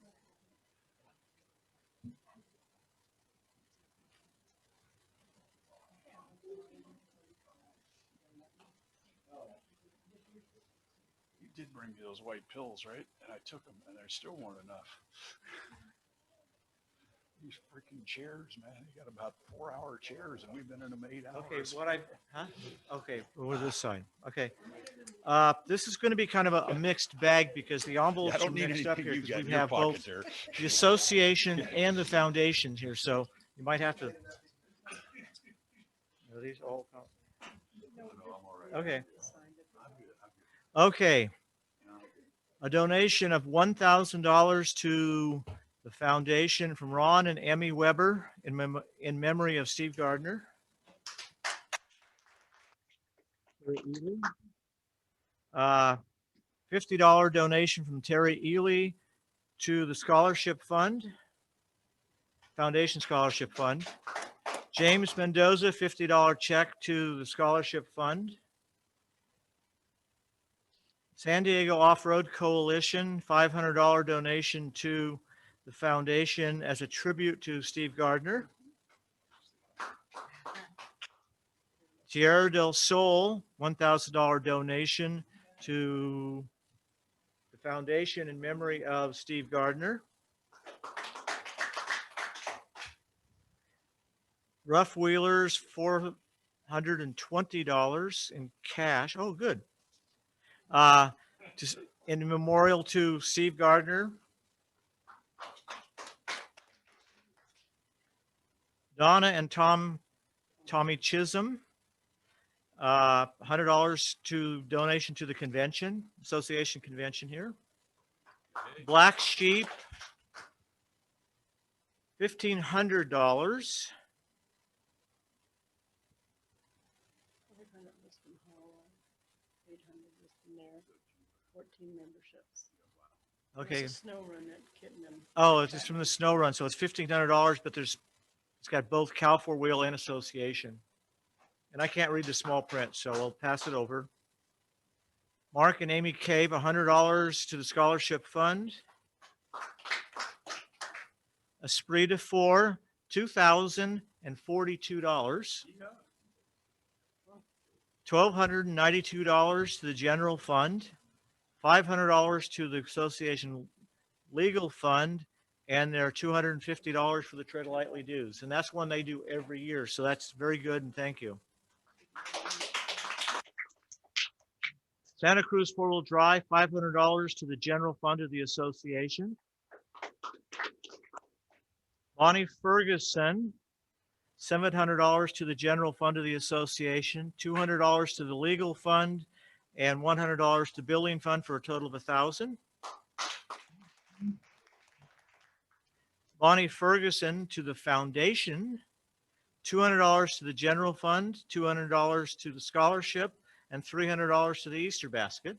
Speaker 1: You did bring me those white pills, right? And I took them, and there still weren't enough. These freaking chairs, man. You got about 4-hour chairs, and we've been in them 8 hours.
Speaker 10: Okay, Okay, over this side. Okay. This is going to be kind of a mixed bag because the envelopes are mixed up here because we have both the association and the foundation here. So you might have to. Are these all? Okay. Okay. A donation of $1,000 to the foundation from Ron and Emmy Weber in memory of Steve Gardner. $50 donation from Terry Ely to the Scholarship Fund, Foundation Scholarship Fund. James Mendoza, $50 check to the Scholarship Fund. San Diego Off-Road Coalition, $500 donation to the foundation as a tribute to Steve Gardner. Tierra del Sol, $1,000 donation to the foundation in memory of Steve Gardner. Rough Wheelers, $420 in cash. Oh, good. In memorial to Steve Gardner. Donna and Tommy Chisholm, $100 to donation to the convention, association convention here. Black Sheep, $1,500. Okay.
Speaker 9: It's a snow run that kitten and-
Speaker 10: Oh, it's just from the snow run. So it's $1,500, but it's got both Cal4Wheel and association. And I can't read the small print, so I'll pass it over. Mark and Amy Cave, $100 to the scholarship fund. Esprit de Four, $2,042. $1,292 to the general fund, $500 to the association legal fund, and there are $250 for the Tread Lightly dues. And that's one they do every year. So that's very good, and thank you. Santa Cruz four-wheel drive, $500 to the general fund of the association. Bonnie Ferguson, $700 to the general fund of the association, $200 to the legal fund, and $100 to building fund for a total of $1,000. Bonnie Ferguson to the foundation, $200 to the general fund, $200 to the scholarship, and $300 to the Easter basket.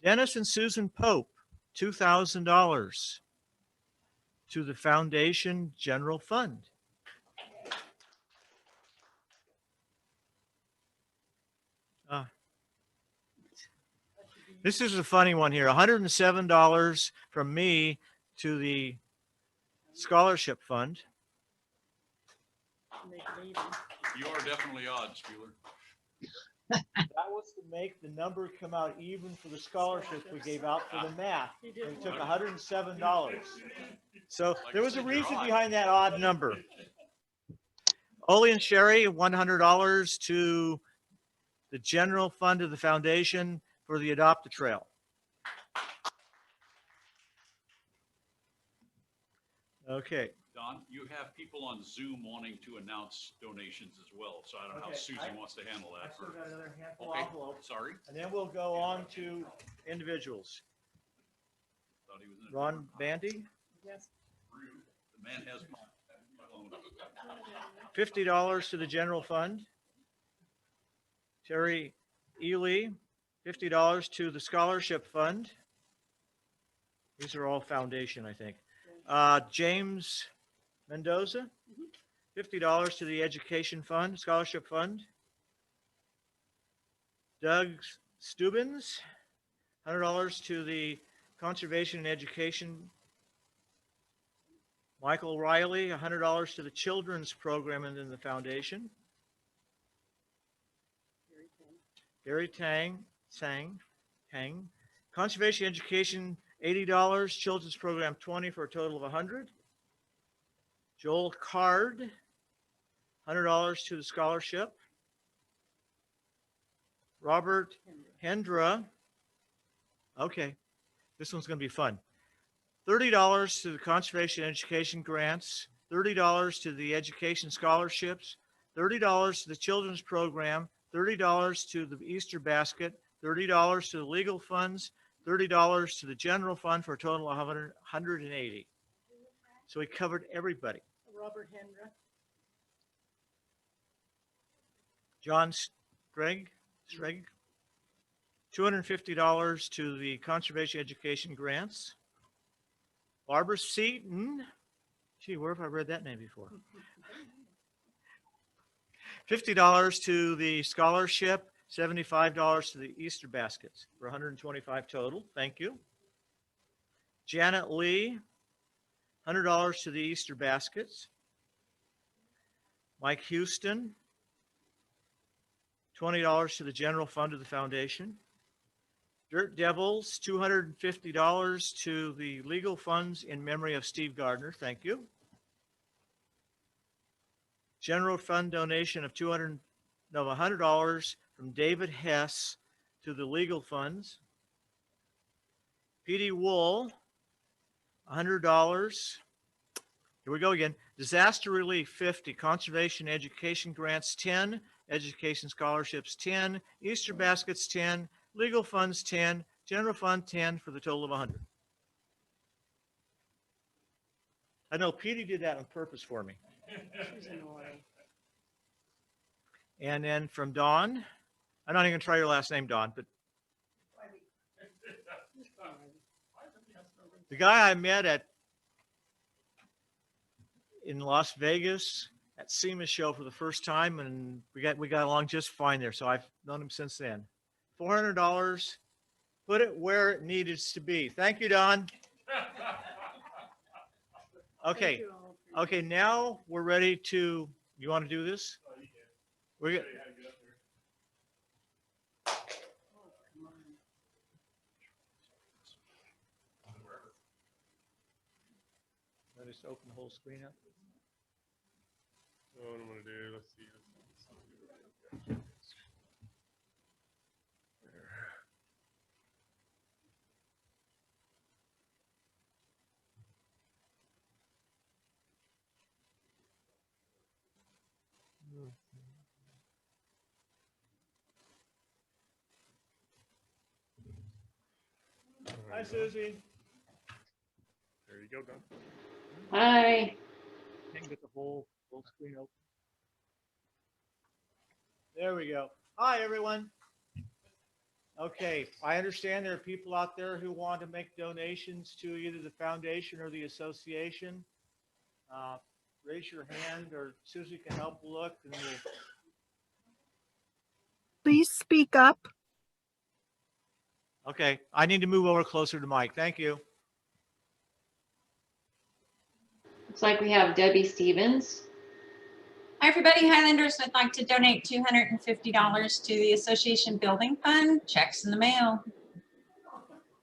Speaker 10: Dennis and Susan Pope, $2,000 to the foundation general fund. This is a funny one here. $107 from me to the scholarship fund.
Speaker 9: Make it even.
Speaker 1: You are definitely odd, Spieler.
Speaker 10: That was to make the number come out even for the scholarships we gave out for the math. We took $107. So there was a reason behind that odd number. Ole and Sherry, $100 to the general fund of the foundation for the Adopt a Trail. Okay.
Speaker 1: Don, you have people on Zoom wanting to announce donations as well, so I don't know how
Speaker 10: Okay,
Speaker 1: Susan wants to handle that.
Speaker 10: I still got another handful
Speaker 1: Okay,
Speaker 10: envelope.
Speaker 1: sorry.
Speaker 10: And then we'll go on to individuals.
Speaker 1: Thought he was in a
Speaker 10: Ron
Speaker 1: different-
Speaker 10: Bandy,
Speaker 9: Yes.
Speaker 1: The man has.
Speaker 10: $50 to the general fund. Terry Ely, $50 to the scholarship fund. These are all foundation, I think. James Mendoza, $50 to the education fund, scholarship fund. Doug Stubbins, $100 to the conservation and education. Michael Riley, $100 to the children's program and then the foundation. Gary Tang, conservation education, $80, children's program, $20 for a total of $100. Joel Card, $100 to the scholarship. Robert Hendra, okay, this one's going to be fun. $30 to the conservation education grants, $30 to the education scholarships, $30 to the children's program, $30 to the Easter basket, $30 to the legal funds, $30 to the general fund for a total of $180. So we covered everybody.
Speaker 9: Robert Hendra.
Speaker 10: John Streg, $250 to the conservation education grants. Barbara Seaton, gee, where have I read that name before? $50 to the scholarship, $75 to the Easter baskets for $125 total. Thank you. Janet Lee, $100 to the Easter baskets. Mike Houston, $20 to the general fund of the foundation. Dirt Devils, $250 to the legal funds in memory of Steve Gardner. Thank you. General fund donation of $100 from David Hess to the legal funds. P.D. Wool, $100. Here we go again. Disaster relief, 50. Conservation education grants, 10. Education scholarships, 10. Easter baskets, 10. Legal funds, 10. General fund, 10 for the total of 100. I know Petey did that on purpose for me.
Speaker 9: She's annoying.
Speaker 10: And then from Dawn, I'm not even going to try your last name, Dawn, but The guy I met in Las Vegas at SEMA show for the first time, and we got along just fine there. So I've known him since then. $400, put it where it needs to be. Thank you, Don. Okay. Okay, now we're ready to, you want to do this? We're Let us open the whole screen up.
Speaker 6: So what I'm gonna do, let's see.
Speaker 10: Hi, Susie.
Speaker 6: There you go, Don.
Speaker 2: Hi.
Speaker 10: Can't get the whole screen open. There we go. Hi, everyone. Okay, I understand there are people out there who want to make donations to either the foundation or the association. Raise your hand, or Susie can help look. And
Speaker 12: Please speak up.
Speaker 10: okay, I need to move over closer to Mike. Thank you.
Speaker 2: Looks like we have Debbie Stevens.
Speaker 5: Hi, everybody. Highlanders would like to donate $250 to the Association Building Fund. Checks in the mail.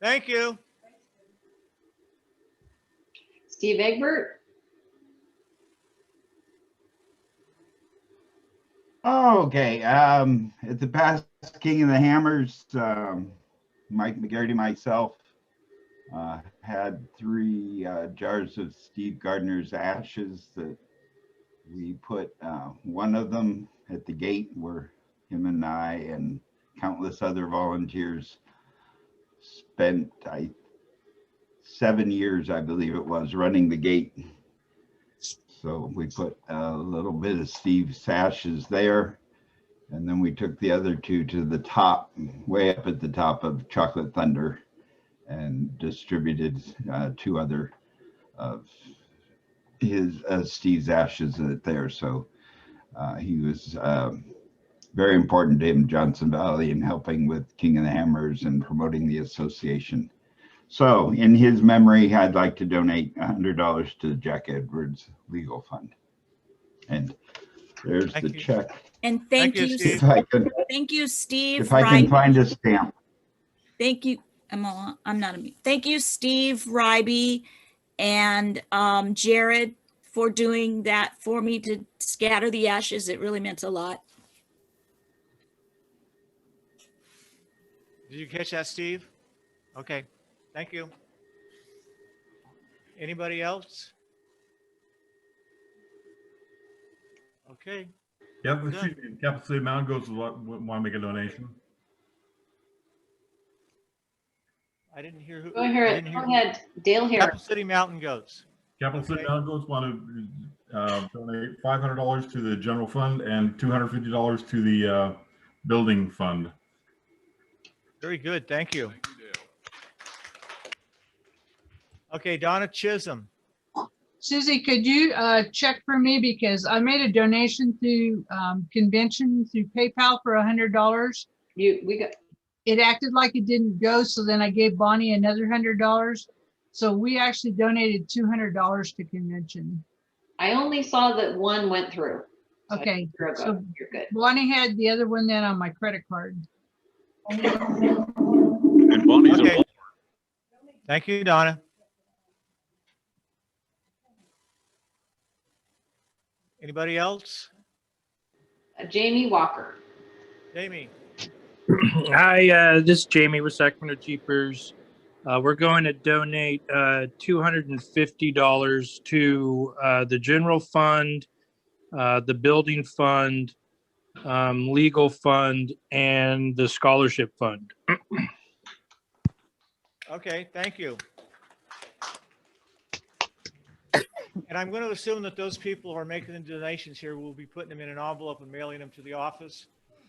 Speaker 10: Thank you.
Speaker 2: Steve Egbert.
Speaker 7: Okay, at the past King of the Hammers, Mike McGarity, myself, had 3 jars of Steve Gardner's ashes that we put one of them at the gate where him and I and countless other volunteers spent 7 years, I believe it was, running the gate. So we put a little bit of Steve's ashes there. And then we took the other 2 to the top, way up at the top of Chocolate Thunder, and distributed 2 other of his Steve's ashes there. So he was very important to him, Johnson Valley, in helping with King of the Hammers and promoting the association. So in his memory, I'd like to donate $100 to the Jack Edwards Legal Fund. And there's the check.
Speaker 15: And thank you,
Speaker 7: Steve.
Speaker 15: Thank you, Steve.
Speaker 7: If I can find a stamp.
Speaker 15: Thank you. I'm not a mute. Thank you, Steve Ryby and Jared, for doing that for me to scatter the ashes. It really meant a lot.
Speaker 10: Did you catch that, Steve? Okay, thank you. Anybody else? Okay.
Speaker 16: Yeah, excuse me. Capital City Mountain Goats want to make a donation.
Speaker 10: I didn't hear who.
Speaker 2: Go ahead, Dale here.
Speaker 10: Capital City Mountain Goats.
Speaker 16: Capital City Mountain Goats want to donate $500 to the general fund and $250 to the building fund.
Speaker 10: Very good, thank you. Okay, Donna Chisholm.
Speaker 3: Susie, could you check for me, because I made a donation to convention through PayPal for $100. It acted like it didn't go, so then I gave Bonnie another $100. So we actually donated $200 to convention.
Speaker 2: I only saw that one went through. So
Speaker 3: Okay, so
Speaker 2: you're good.
Speaker 3: Bonnie had the other one then on my credit card.
Speaker 1: And Bonnie's
Speaker 10: okay. Thank you, Donna. Anybody else?
Speaker 2: Jamie Walker.
Speaker 10: Jamie.
Speaker 17: Hi, this is Jamie with Sacramento Jeepers. We're going to donate $250 to the general fund, the building fund, legal fund, and the scholarship fund.
Speaker 10: Okay, thank you. And I'm going to assume that those people who are making the donations here will be putting them in an envelope and mailing them to the office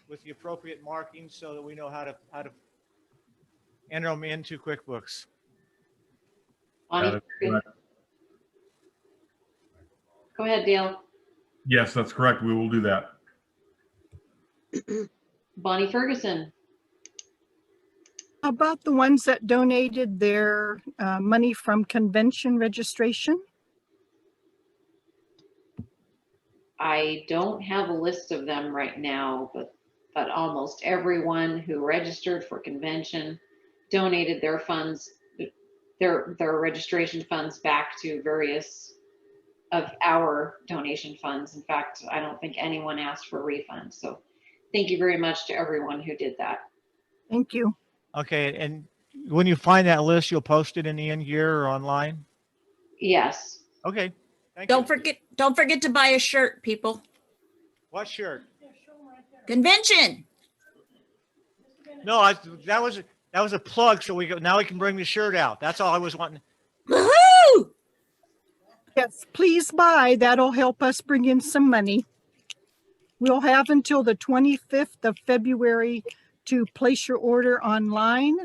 Speaker 10: with the appropriate markings so that we know how to enter them into QuickBooks.
Speaker 2: Bonnie,
Speaker 16: That is correct.
Speaker 2: go ahead, Dale.
Speaker 16: Yes, that's correct. We will do that.
Speaker 2: Bonnie Ferguson.
Speaker 12: How about the ones that donated their money from convention registration?
Speaker 2: I don't have a list of them right now, but almost everyone who registered for convention donated their funds, their registration funds back to various of our donation funds. In fact, I don't think anyone asked for refunds. So thank you very much to everyone who did that.
Speaker 12: Thank you.
Speaker 10: Okay, and when you find that list, you'll post it in the end gear or online?
Speaker 2: Yes.
Speaker 10: Okay. Thank
Speaker 15: Don't forget to buy a shirt, people.
Speaker 10: What shirt?
Speaker 15: Convention.
Speaker 10: No, that was a plug. So now we can bring the shirt out. That's all I was wanting.
Speaker 15: Woohoo!
Speaker 12: Yes, please buy. That'll help us bring in some money. We'll have until the 25th of February to place your order online,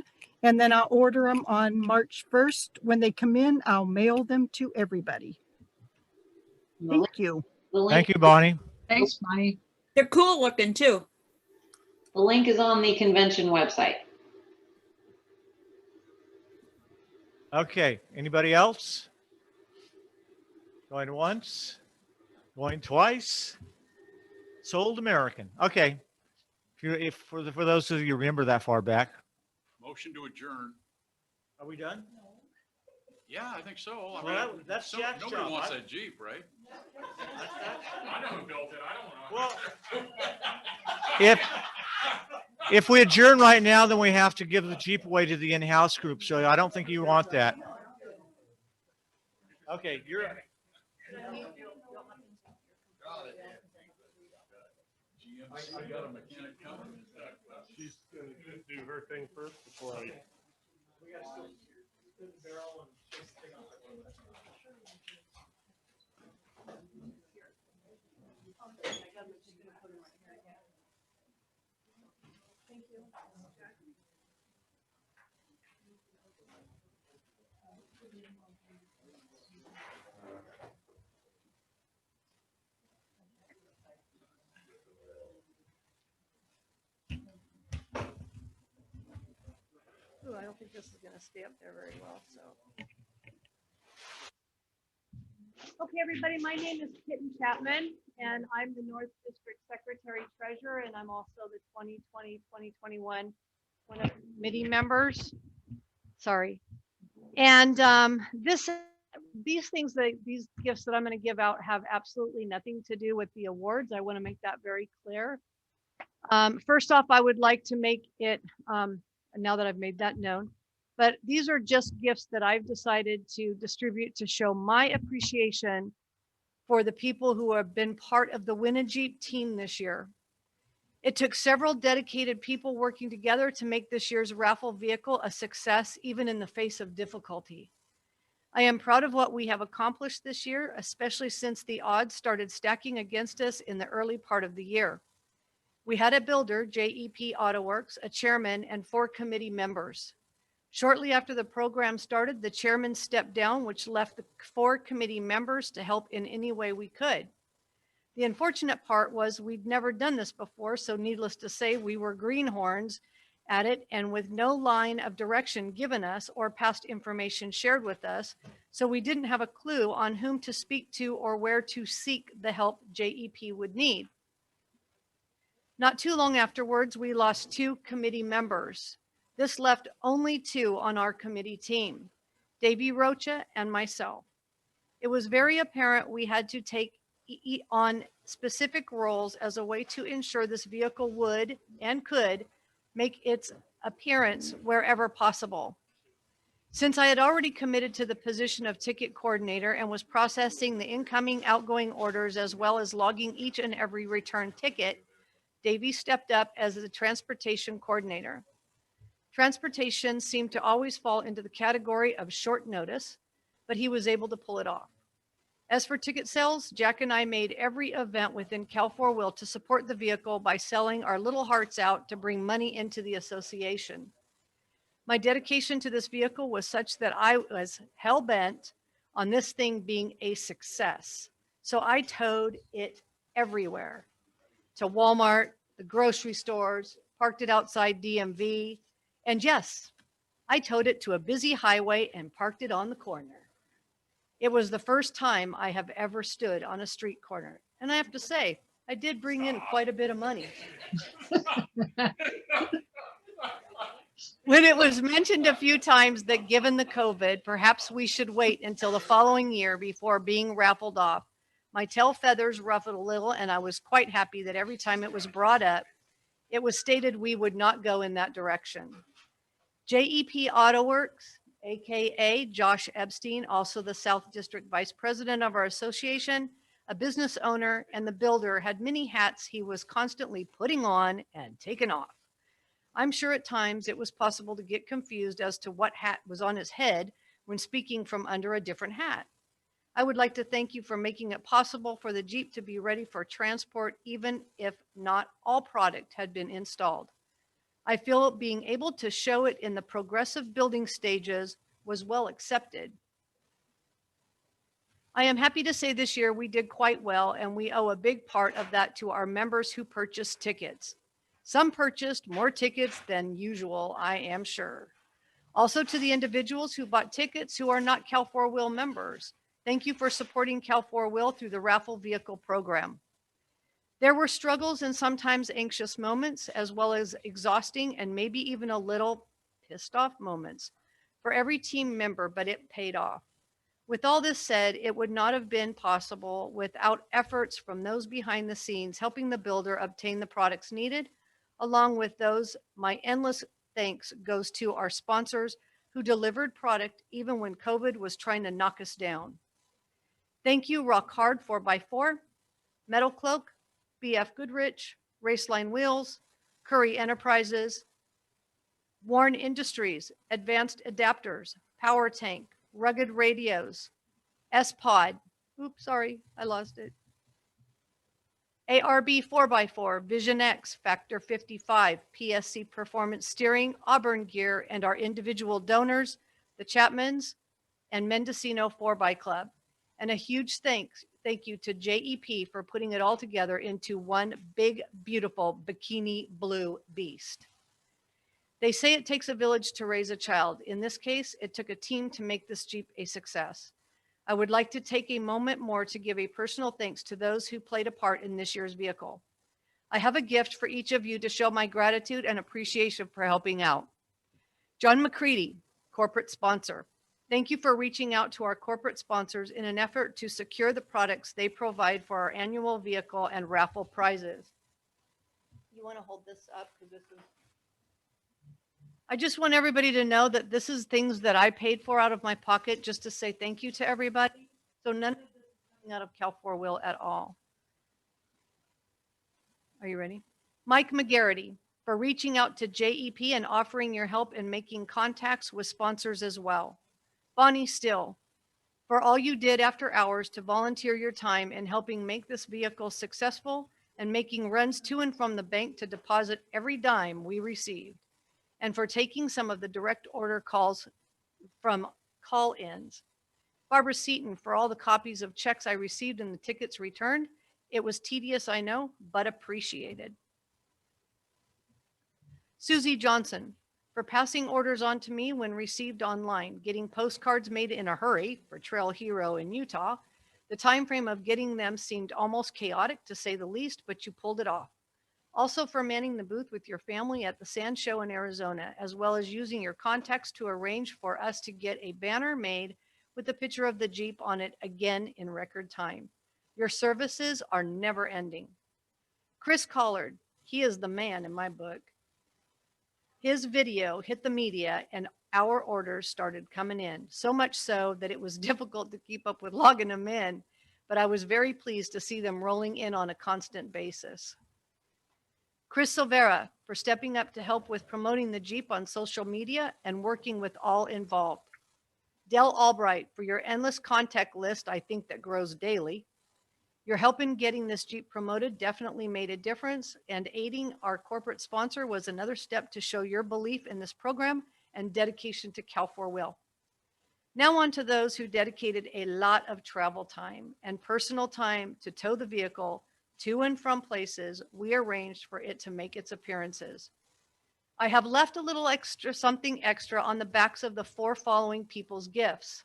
Speaker 12: and then I'll order them on March 1st. When they come in, I'll mail them to everybody. Thank you.
Speaker 10: Thank you, Bonnie.
Speaker 3: Thanks, Bonnie.
Speaker 15: They're cool looking too.
Speaker 2: The link is on the convention website.
Speaker 10: Okay. Anybody else? Going once, going twice. Sold American. Okay. If for those of you remember that far back.
Speaker 1: Motion to adjourn.
Speaker 10: Are we done?
Speaker 1: Yeah, I think so. I
Speaker 10: Well,
Speaker 1: mean,
Speaker 10: that's Jack's
Speaker 1: nobody
Speaker 10: job.
Speaker 1: wants that Jeep, right? I know who built it. I don't want
Speaker 10: Well, if we adjourn right now, then we have to give the Jeep away to the in-house group. So I don't think you want that. Okay, you're.
Speaker 1: I got a mechanic coming.
Speaker 6: She's gonna do her thing first before I.
Speaker 9: Ooh, I don't think this is going to stay up there very well, so.
Speaker 18: Okay, everybody, my name is Kitten Chapman, and I'm the North District Secretary Treasurer, and I'm also the 2020-2021 one of the committee members. Sorry. And these things, these gifts that I'm going to give out have absolutely nothing to do with the awards. I want to make that very clear. First off, I would like to make it, now that I've made that known, but these are just gifts that I've decided to distribute to show my appreciation for the people who have been part of the Win a Jeep team this year. It took several dedicated people working together to make this year's raffle vehicle a success, even in the face of difficulty. I am proud of what we have accomplished this year, especially since the odds started stacking against us in the early part of the year. We had a builder, JEP Auto Works, a chairman, and 4 committee members. Shortly after the program started, the chairman stepped down, which left the 4 committee members to help in any way we could. The unfortunate part was we'd never done this before, so needless to say, we were greenhorns at it and with no line of direction given us or past information shared with us, so we didn't have a clue on whom to speak to or where to seek the help JEP would need. Not too long afterwards, we lost 2 committee members. This left only 2 on our committee team, Davey Rocha and myself. It was very apparent we had to take on specific roles as a way to ensure this vehicle would and could make its appearance wherever possible. Since I had already committed to the position of ticket coordinator and was processing the incoming, outgoing orders as well as logging each and every return ticket, Davey stepped up as the transportation coordinator. Transportation seemed to always fall into the category of short notice, but he was able to pull it off. As for ticket sales, Jack and I made every event within Cal4Wheel's to support the vehicle by selling our little hearts out to bring money into the association. My dedication to this vehicle was such that I was hell-bent on this thing being a success. So I towed it everywhere, to Walmart, the grocery stores, parked it outside DMV, and yes, I towed it to a busy highway and parked it on the corner. It was the first time I have ever stood on a street corner. And I have to say, I did bring in quite a bit of money. When it was mentioned a few times that given the COVID, perhaps we should wait until the following year before being raffled off, my tail feathers ruffled a little, and I was quite happy that every time it was brought up, it was stated we would not go in that direction. JEP Auto Works, AKA Josh Epstein, also the South District Vice President of our association, a business owner, and the builder, had many hats he was constantly putting on and taking off. I'm sure at times it was possible to get confused as to what hat was on his head when speaking from under a different hat. I would like to thank you for making it possible for the Jeep to be ready for transport, even if not all product had been installed. I feel being able to show it in the progressive building stages was well accepted. I am happy to say this year we did quite well, and we owe a big part of that to our members who purchased tickets. Some purchased more tickets than usual, I am sure. Also to the individuals who bought tickets who are not Cal4Wheel members. Thank you for supporting Cal4Wheel through the raffle vehicle program. There were struggles and sometimes anxious moments, as well as exhausting and maybe even a little pissed off moments for every team member, but it paid off. With all this said, it would not have been possible without efforts from those behind the scenes helping the builder obtain the products needed. Along with those, my endless thanks goes to our sponsors who delivered product even when COVID was trying to knock us down. Thank you, Rock Hard 4x4, Metal Cloak, BF Goodrich, Raceline Wheels, Curry Enterprises, Warren Industries, Advanced Adapters, Power Tank, Rugged Radios, S-Pod, oops, sorry, I lost it. ARB 4x4, Vision X, Factor 55, PSC Performance Steering, Auburn Gear, and our individual donors, the Chapmans and Mendocino 4x Club. And a huge thank you to JEP for putting it all together into one big, beautiful bikini blue beast. They say it takes a village to raise a child. In this case, it took a team to make this Jeep a success. I would like to take a moment more to give a personal thanks to those who played a part in this year's vehicle. I have a gift for each of you to show my gratitude and appreciation for helping out. John McCready, corporate sponsor. Thank you for reaching out to our corporate sponsors in an effort to secure the products they provide for our annual vehicle and raffle prizes. You want to hold this up because this is. I just want everybody to know that this is things that I paid for out of my pocket just to say thank you to everybody. So none of this is coming out of Cal4Wheel at all. Are you ready? Mike McGarity, for reaching out to JEP and offering your help in making contacts with sponsors as well. Bonnie Still, for all you did after hours to volunteer your time in helping make this vehicle successful and making runs to and from the bank to deposit every dime we received, and for taking some of the direct order calls from call-ins. Barbara Seaton, for all the copies of checks I received and the tickets returned. It was tedious, I know, but appreciated. Susie Johnson, for passing orders on to me when received online, getting postcards made in a hurry for Trail Hero in Utah. The time frame of getting them seemed almost chaotic to say the least, but you pulled it off. Also for manning the booth with your family at the Sand Show in Arizona, as well as using your contacts to arrange for us to get a banner made with a picture of the Jeep on it again in record time. Your services are never ending. Chris Collard, he is the man in my book. His video hit the media and our orders started coming in, so much so that it was difficult to keep up with logging them in, but I was very pleased to see them rolling in on a constant basis. Chris Silvera, for stepping up to help with promoting the Jeep on social media and working with all involved. Dell Albright, for your endless contact list, I think that grows daily. Your help in getting this Jeep promoted definitely made a difference, and aiding our corporate sponsor was another step to show your belief in this program and dedication to Cal4Wheel. Now on to those who dedicated a lot of travel time and personal time to tow the vehicle to and from places we arranged for it to make its appearances. I have left a little extra, something extra on the backs of the 4 following people's gifts.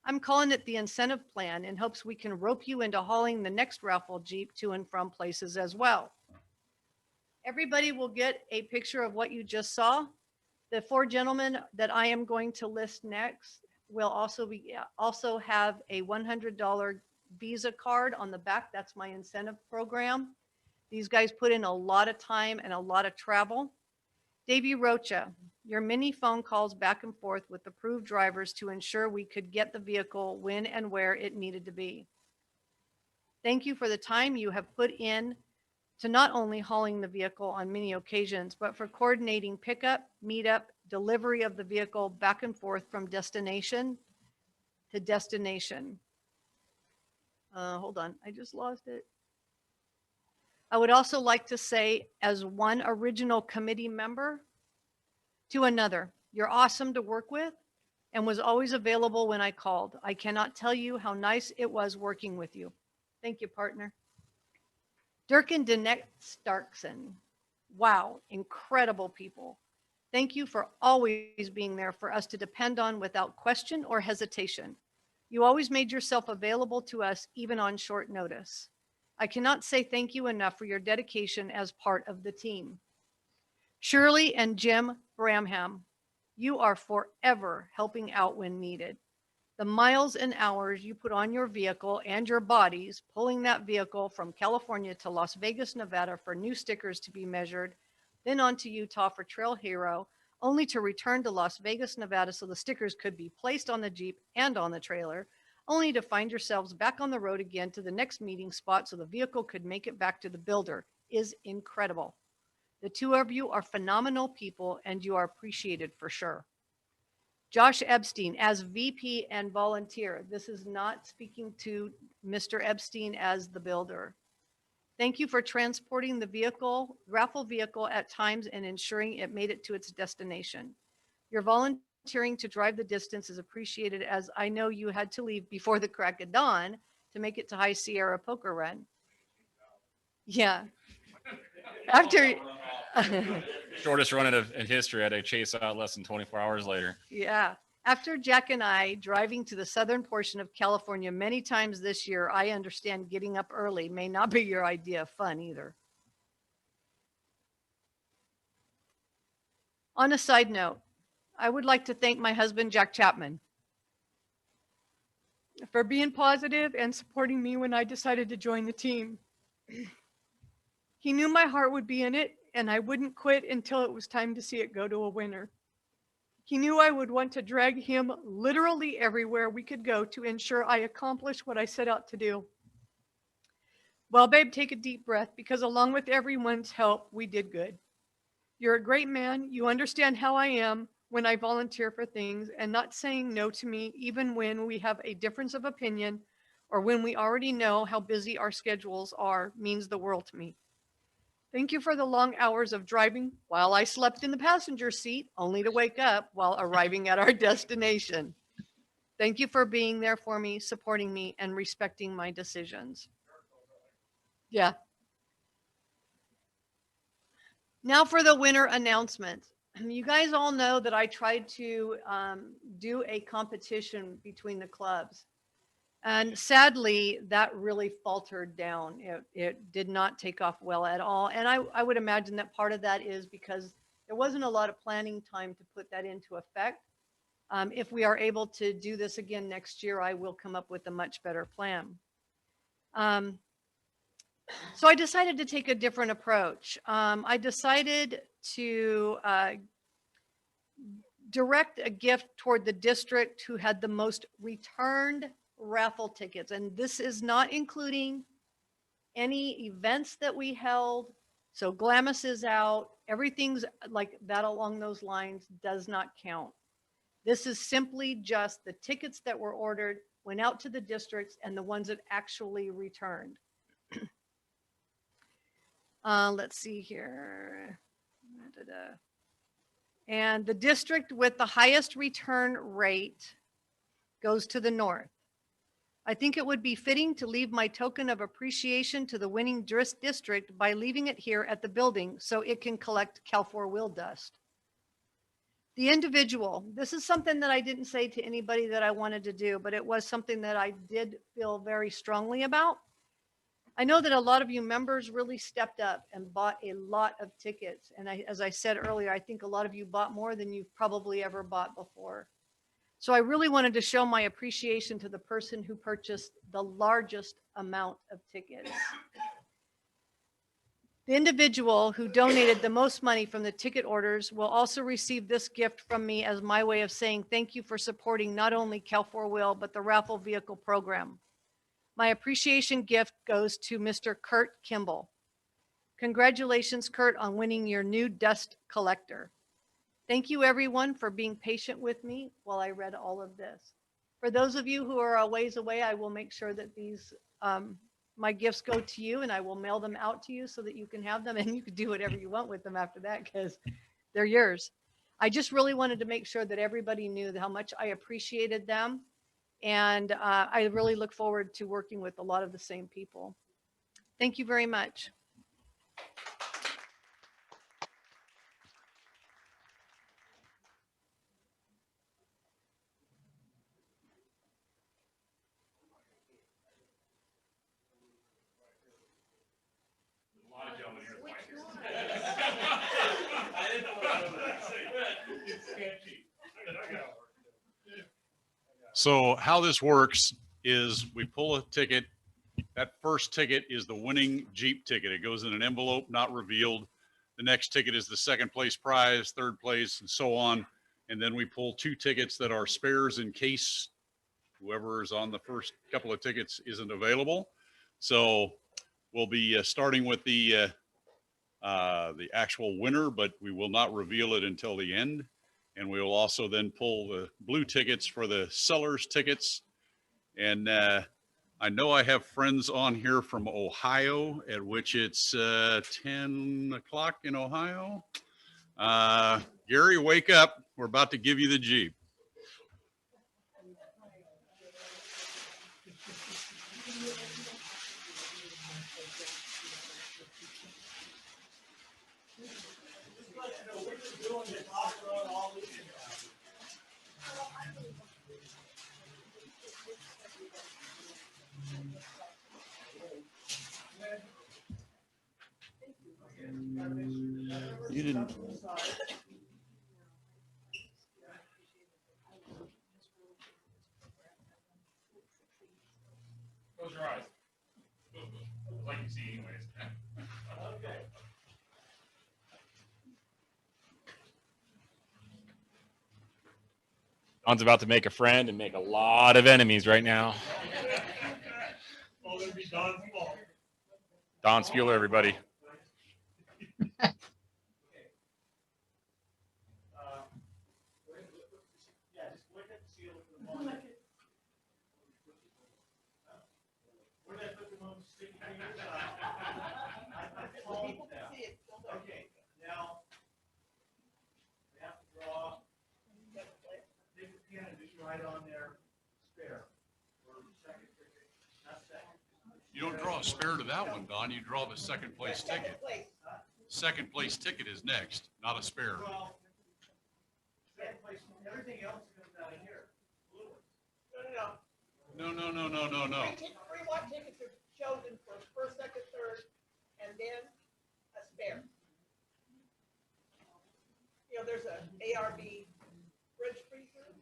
Speaker 18: I'm calling it the incentive plan in hopes we can rope you into hauling the next raffle Jeep to and from places as well. Everybody will get a picture of what you just saw. The 4 gentlemen that I am going to list next will also have a $100 Visa card on the back. That's my incentive program. These guys put in a lot of time and a lot of travel. Davey Rocha, your many phone calls back and forth with approved drivers to ensure we could get the vehicle when and where it needed to be. Thank you for the time you have put in to not only hauling the vehicle on many occasions, but for coordinating pickup, meetup, delivery of the vehicle back and forth from destination to destination. Hold on, I just lost it. I would also like to say, as one original committee member to another, you're awesome to work with and was always available when I called. I cannot tell you how nice it was working with you. Thank you, partner. Dirk and Danette Starkson. Wow, incredible people. Thank you for always being there for us to depend on without question or hesitation. You always made yourself available to us, even on short notice. I cannot say thank you enough for your dedication as part of the team. Shirley and Jim Bramham, you are forever helping out when needed. The miles and hours you put on your vehicle and your bodies, pulling that vehicle from California to Las Vegas, Nevada for new stickers to be measured, then on to Utah for Trail Hero, only to return to Las Vegas, Nevada so the stickers could be placed on the Jeep and on the trailer, only to find yourselves back on the road again to the next meeting spot so the vehicle could make it back to the builder is incredible. The 2 of you are phenomenal people and you are appreciated for sure. Josh Epstein as VP and volunteer. This is not speaking to Mr. Epstein as the builder. Thank you for transporting the vehicle, raffle vehicle at times and ensuring it made it to its destination. Your volunteering to drive the distance is appreciated, as I know you had to leave before the crack of dawn to make it to High Sierra Poker Run. Yeah. After
Speaker 8: Shortest run in history. I had to chase out less than 24 hours later.
Speaker 18: Yeah. After Jack and I driving to the southern portion of California many times this year, I understand getting up early may not be your idea of fun either. On a side note, I would like to thank my husband, Jack Chapman, for being positive and supporting me when I decided to join the team. He knew my heart would be in it and I wouldn't quit until it was time to see it go to a winner. He knew I would want to drag him literally everywhere we could go to ensure I accomplished what I set out to do. Well, babe, take a deep breath, because along with everyone's help, we did good. You're a great man. You understand how I am when I volunteer for things, and not saying no to me even when we have a difference of opinion or when we already know how busy our schedules are means the world to me. Thank you for the long hours of driving while I slept in the passenger seat, only to wake up while arriving at our destination. Thank you for being there for me, supporting me, and respecting my decisions. Yeah. Now for the winner announcement. You guys all know that I tried to do a competition between the clubs. And sadly, that really faltered down. It did not take off well at all. And I would imagine that part of that is because there wasn't a lot of planning time to put that into effect. If we are able to do this again next year, I will come up with a much better plan. So I decided to take a different approach. I decided to direct a gift toward the district who had the most returned raffle tickets. And this is not including any events that we held. So Glamis is out. Everything's like that along those lines does not count. This is simply just the tickets that were ordered, went out to the districts, and the ones that actually returned. Let's see here. And the district with the highest return rate goes to the north. I think it would be fitting to leave my token of appreciation to the winning district by leaving it here at the building so it can collect Cal4Wheel dust. The individual, this is something that I didn't say to anybody that I wanted to do, but it was something that I did feel very strongly about. I know that a lot of you members really stepped up and bought a lot of tickets. And as I said earlier, I think a lot of you bought more than you've probably ever bought before. So I really wanted to show my appreciation to the person who purchased the largest amount of tickets. The individual who donated the most money from the ticket orders will also receive this gift from me as my way of saying thank you for supporting not only Cal4Wheel, but the raffle vehicle program. My appreciation gift goes to Mr. Kurt Kimball. Congratulations, Kurt, on winning your new dust collector. Thank you, everyone, for being patient with me while I read all of this. For those of you who are a ways away, I will make sure that these my gifts go to you, and I will mail them out to you so that you can have them, and you can do whatever you want with them after that because they're yours. I just really wanted to make sure that everybody knew how much I appreciated them. And I really look forward to working with a lot of the same people. Thank you very much.
Speaker 1: So how this works is we pull a ticket. That first ticket is the winning Jeep ticket. It goes in an envelope, not revealed. The next ticket is the second place prize, third place, and so on. And then we pull 2 tickets that are spares in case whoever is on the first couple of tickets isn't available. So we'll be starting with the actual winner, but we will not reveal it until the end. And we will also then pull the blue tickets for the seller's tickets. And I know I have friends on here from Ohio, at which it's 10 o'clock in Ohio. Gary, wake up. We're about to give you the Jeep.
Speaker 8: You didn't.
Speaker 1: Close your eyes. Like you see anyways. Okay.
Speaker 8: Don's about to make a friend and make a lot of enemies right now. Don Spuler, everybody.
Speaker 10: Right on their spare.
Speaker 1: You don't draw a spare to that one, Don. You draw the second place ticket. Second place ticket is next, not a spare.
Speaker 10: Everything else comes out of here.
Speaker 1: No.
Speaker 4: Three lot tickets are chosen for first, second, third, and then a spare. You know, there's an ARB fridge freezer.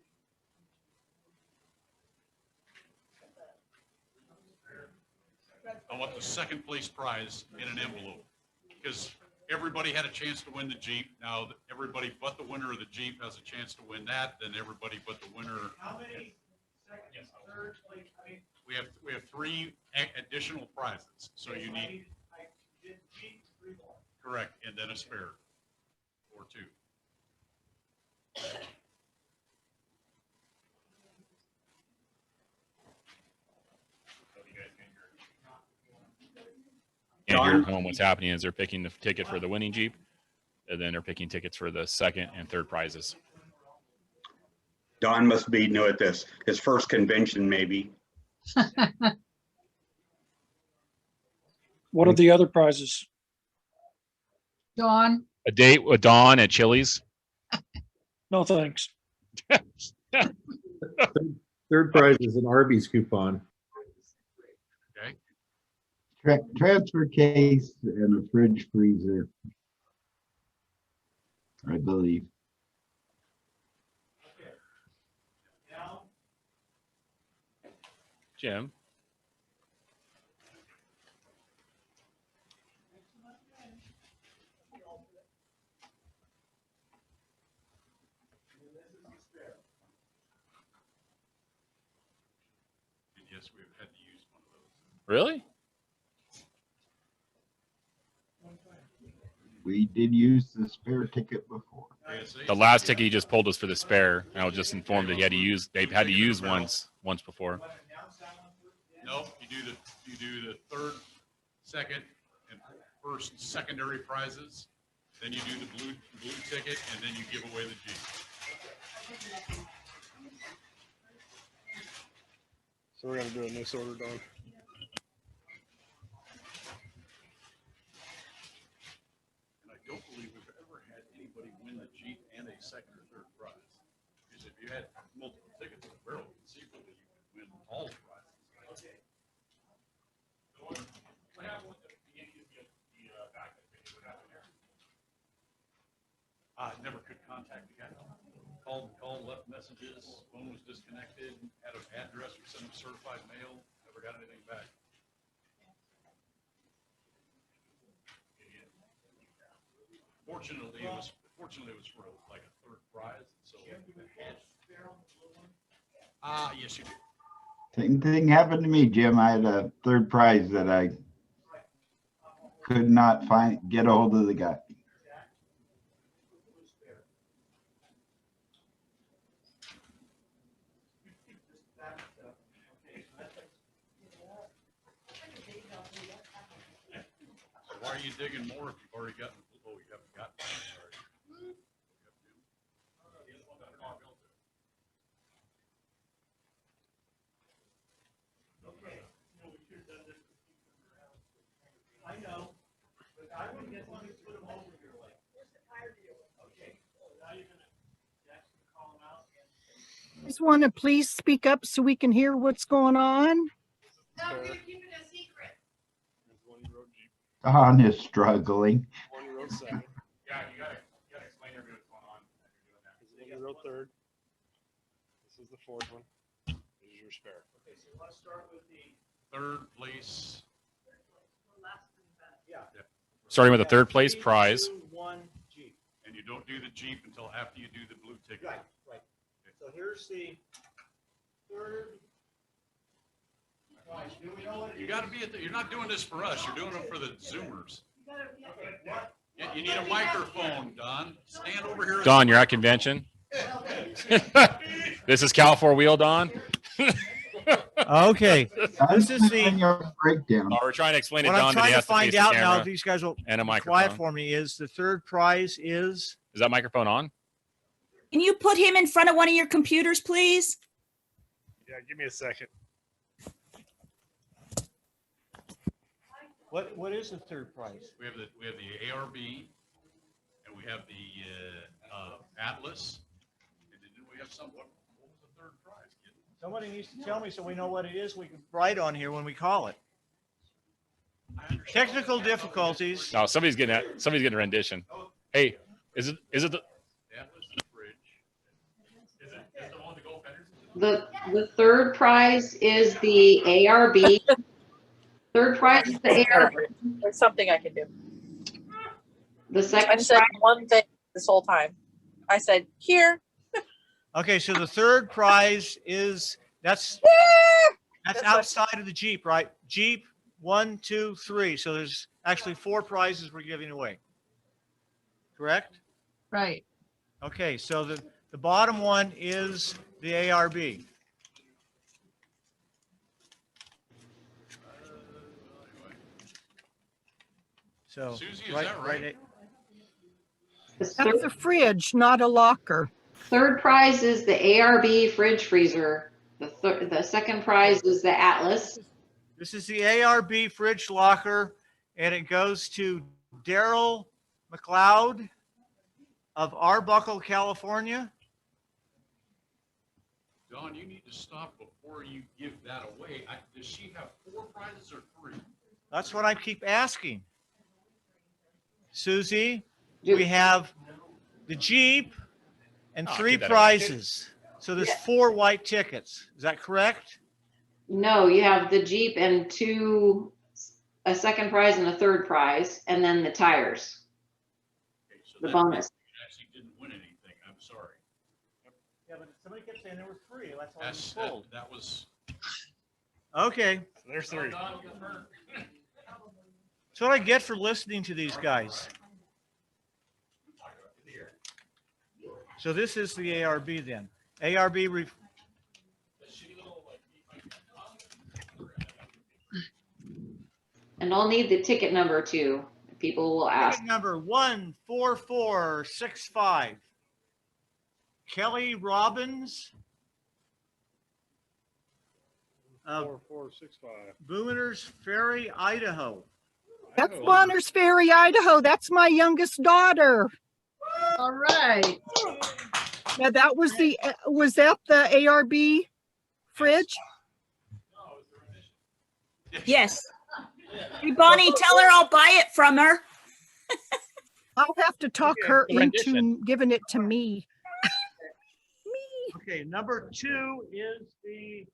Speaker 1: I want the second place prize in an envelope because everybody had a chance to win the Jeep. Now everybody but the winner of the Jeep has a chance to win that. Then everybody but the winner.
Speaker 10: How many second, third place?
Speaker 1: We have 3 additional prizes. So you need correct, and then a spare or 2.
Speaker 8: And here at home, what's happening is they're picking the ticket for the winning Jeep. and then they're picking tickets for the second and third prizes.
Speaker 19: Don must be new at this. His first convention, maybe.
Speaker 17: What are the other prizes?
Speaker 3: Dawn,
Speaker 8: A date with Dawn at Chili's.
Speaker 17: No, thanks.
Speaker 20: Third prize is an Arby's coupon.
Speaker 1: Okay.
Speaker 7: Transfer case and a fridge freezer, I believe.
Speaker 8: Jim.
Speaker 1: Yes, we've had to use one of those.
Speaker 8: Really?
Speaker 7: We did use the spare ticket before.
Speaker 8: The last ticket he just pulled was for the spare, and I was just informed that he had to use. They've had to use once before.
Speaker 1: No, you do the third, second, and first secondary prizes. Then you do the blue ticket, and then you give away the Jeep.
Speaker 6: So we're gonna do it in this order, Don.
Speaker 1: And I don't believe we've ever had anybody win the Jeep and a second or third prize. Because if you had multiple tickets in a barrel, conceivably you could win all the prizes. Okay. I never could contact the guy. Called, left messages, phone was disconnected, had an address, we sent him certified mail, never got anything back. Fortunately, it was for like a third prize, so. Yes, you do.
Speaker 7: Same thing happened to me, Jim. I had a third prize that I could not get a hold of the guy.
Speaker 1: Why are you digging more if you've already gotten, oh, you haven't gotten it, sorry.
Speaker 10: I know, but I would get one to put them over your leg. Where's the tire deal? Okay, so now you're gonna call them out.
Speaker 12: Just want to please speak up so we can hear what's going on.
Speaker 18: No, we're keeping it a secret.
Speaker 7: Don is struggling.
Speaker 6: One row second.
Speaker 8: Yeah, you gotta explain to everybody what's going on.
Speaker 6: This is one row third. This is the fourth one. This is your spare.
Speaker 10: Okay, so let's start with the
Speaker 1: Third place.
Speaker 10: Yeah.
Speaker 8: Starting with the third place prize.
Speaker 10: 1 Jeep.
Speaker 1: And you don't do the Jeep until after you do the blue ticket.
Speaker 10: Right, right. So here's the third prize. Do we know what it
Speaker 1: You
Speaker 10: is?
Speaker 1: gotta be you're not doing this for us, you're doing it for the Zoomers.
Speaker 10: Okay, what?
Speaker 1: You need a microphone, Don. Stand over here.
Speaker 8: Don, you're at convention. This is Cal4Wheel, Don.
Speaker 10: Okay, this is the
Speaker 7: breakdown.
Speaker 8: Oh, we're trying to explain to
Speaker 10: what
Speaker 8: Don
Speaker 10: I'm
Speaker 8: that he
Speaker 10: trying to
Speaker 8: has to face
Speaker 10: find
Speaker 8: the
Speaker 10: out now.
Speaker 8: camera
Speaker 10: If these guys will
Speaker 8: and a
Speaker 10: be
Speaker 8: microphone.
Speaker 10: quiet for me. Is the third prize is?
Speaker 8: Is that microphone on?
Speaker 15: Can you put him in front of one of your computers, please?
Speaker 6: Yeah, give me a second.
Speaker 10: What is the third prize?
Speaker 1: We have the ARB, and we have the Atlas, and then we have what was the third prize, kid?
Speaker 10: Somebody needs to tell me so we know what it is. We can write on here when we call it. Technical difficulties.
Speaker 8: No, somebody's getting a rendition. Hey, is it the
Speaker 1: Atlas and fridge. Is it the one to go fenders?
Speaker 2: The third prize is the ARB. Third prize is the ARB.
Speaker 21: There's something I can do.
Speaker 2: The second
Speaker 21: I've said one thing this whole time. I said, here.
Speaker 10: Okay, so the third prize is that's outside of the Jeep, right? Jeep 1, 2, 3. So there's actually 4 prizes we're giving away. Correct?
Speaker 3: Right.
Speaker 10: Okay, so the bottom one is the ARB. So
Speaker 1: Susie, is
Speaker 10: right,
Speaker 1: that right?
Speaker 2: The
Speaker 12: That's a fridge, not a locker.
Speaker 2: third prize is the ARB fridge freezer. The second prize is the Atlas.
Speaker 10: This is the ARB fridge locker, and it goes to Daryl McLeod of Arbuckle, California.
Speaker 1: Don, you need to stop before you give that away. Does she have 4 prizes or 3?
Speaker 10: That's what I keep asking. Susie, we have the Jeep and 3
Speaker 8: give that away.
Speaker 10: prizes. So there's 4 white tickets. Is that correct?
Speaker 2: No, you have the Jeep and a second prize and a third prize, and then the tires.
Speaker 1: Okay, so
Speaker 2: The
Speaker 1: that
Speaker 2: bonus.
Speaker 1: means you actually didn't win anything. I'm sorry.
Speaker 10: Yeah, but somebody kept saying there were 3. That's all I was
Speaker 1: That's,
Speaker 10: told.
Speaker 1: that was.
Speaker 6: So
Speaker 10: Okay.
Speaker 6: there's 3.
Speaker 10: That's what I get for listening to these guys. So this is the ARB then. ARB.
Speaker 2: And I'll need the ticket number too. People will ask.
Speaker 10: Ticket number 14465. Kelly Robbins.
Speaker 6: 4465.
Speaker 10: Booner's Ferry, Idaho.
Speaker 12: That's Bonner's Ferry, Idaho. That's my youngest daughter.
Speaker 3: All right.
Speaker 12: Now that was was that the ARB fridge?
Speaker 15: Yes. Hey, Bonnie, tell her I'll buy it from her.
Speaker 12: I'll have to talk
Speaker 6: Okay,
Speaker 12: her
Speaker 6: the rendition.
Speaker 12: into giving it to me.
Speaker 10: Okay, number 2 is the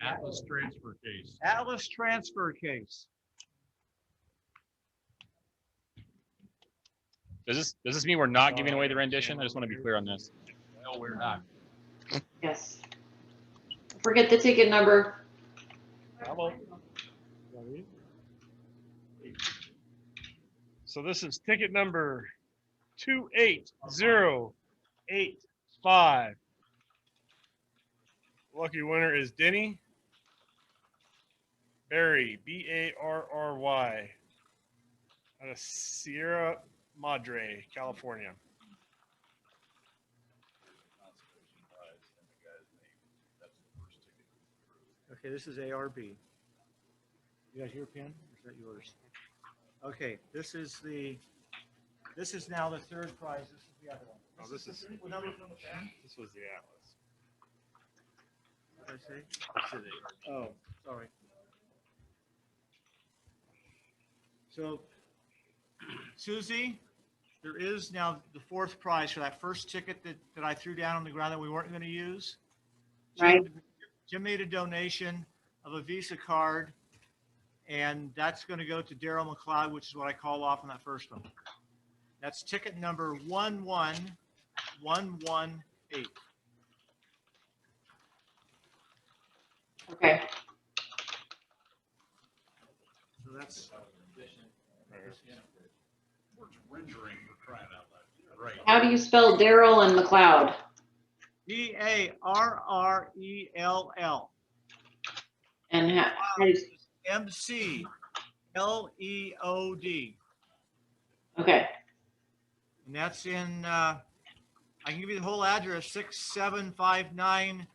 Speaker 1: Atlas transfer case.
Speaker 10: Atlas transfer case.
Speaker 8: Does this mean we're not giving away the rendition? I just want to be clear on this.
Speaker 1: No, we're not.
Speaker 2: Yes. Forget the ticket number.
Speaker 6: So this is ticket number 28085. Lucky winner is Denny Barry, Barry, out of Sierra Madre, California.
Speaker 10: Okay, this is ARB. You got your pen? Or is that yours? Okay, this is now the 3rd prize. This is the other one.
Speaker 6: Oh, this is
Speaker 10: What number from the back?
Speaker 6: this was the Atlas.
Speaker 10: What did I say?
Speaker 6: This is it.
Speaker 10: Oh, sorry. So, Susie, there is now the 4th prize for that first ticket that I threw down on the ground that we weren't going to use.
Speaker 2: Right.
Speaker 10: Jim made a donation of a Visa card, and that's going to go to Daryl McLeod, which is what I call off on that first one. That's ticket number 11118.
Speaker 2: Okay.
Speaker 10: So that's
Speaker 1: Where's rendering for crying out loud? Right.
Speaker 2: How do you spell Daryl and McLeod?
Speaker 10: Darrell.
Speaker 2: And
Speaker 10: McLeod.
Speaker 2: Okay.
Speaker 10: And that's in, I can give you the whole address, 6759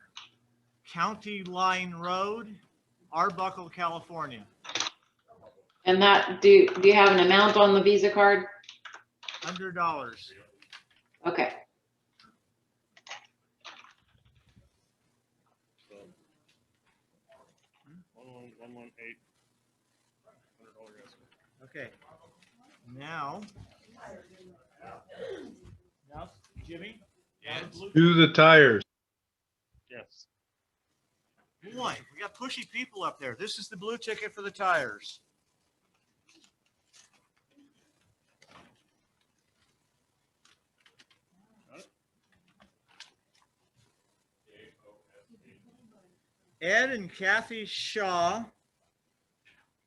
Speaker 10: County Line Road, Arbuckle, California.
Speaker 2: And that, do you have an amount on the Visa card?
Speaker 10: $100.
Speaker 2: Okay.
Speaker 6: So 11118. $100
Speaker 10: Okay. Now, Jimmy?
Speaker 20: Do the tires.
Speaker 6: Yes.
Speaker 10: Boy, we got pushy people up there. This is the blue ticket for the tires. Ed and Kathy Shaw,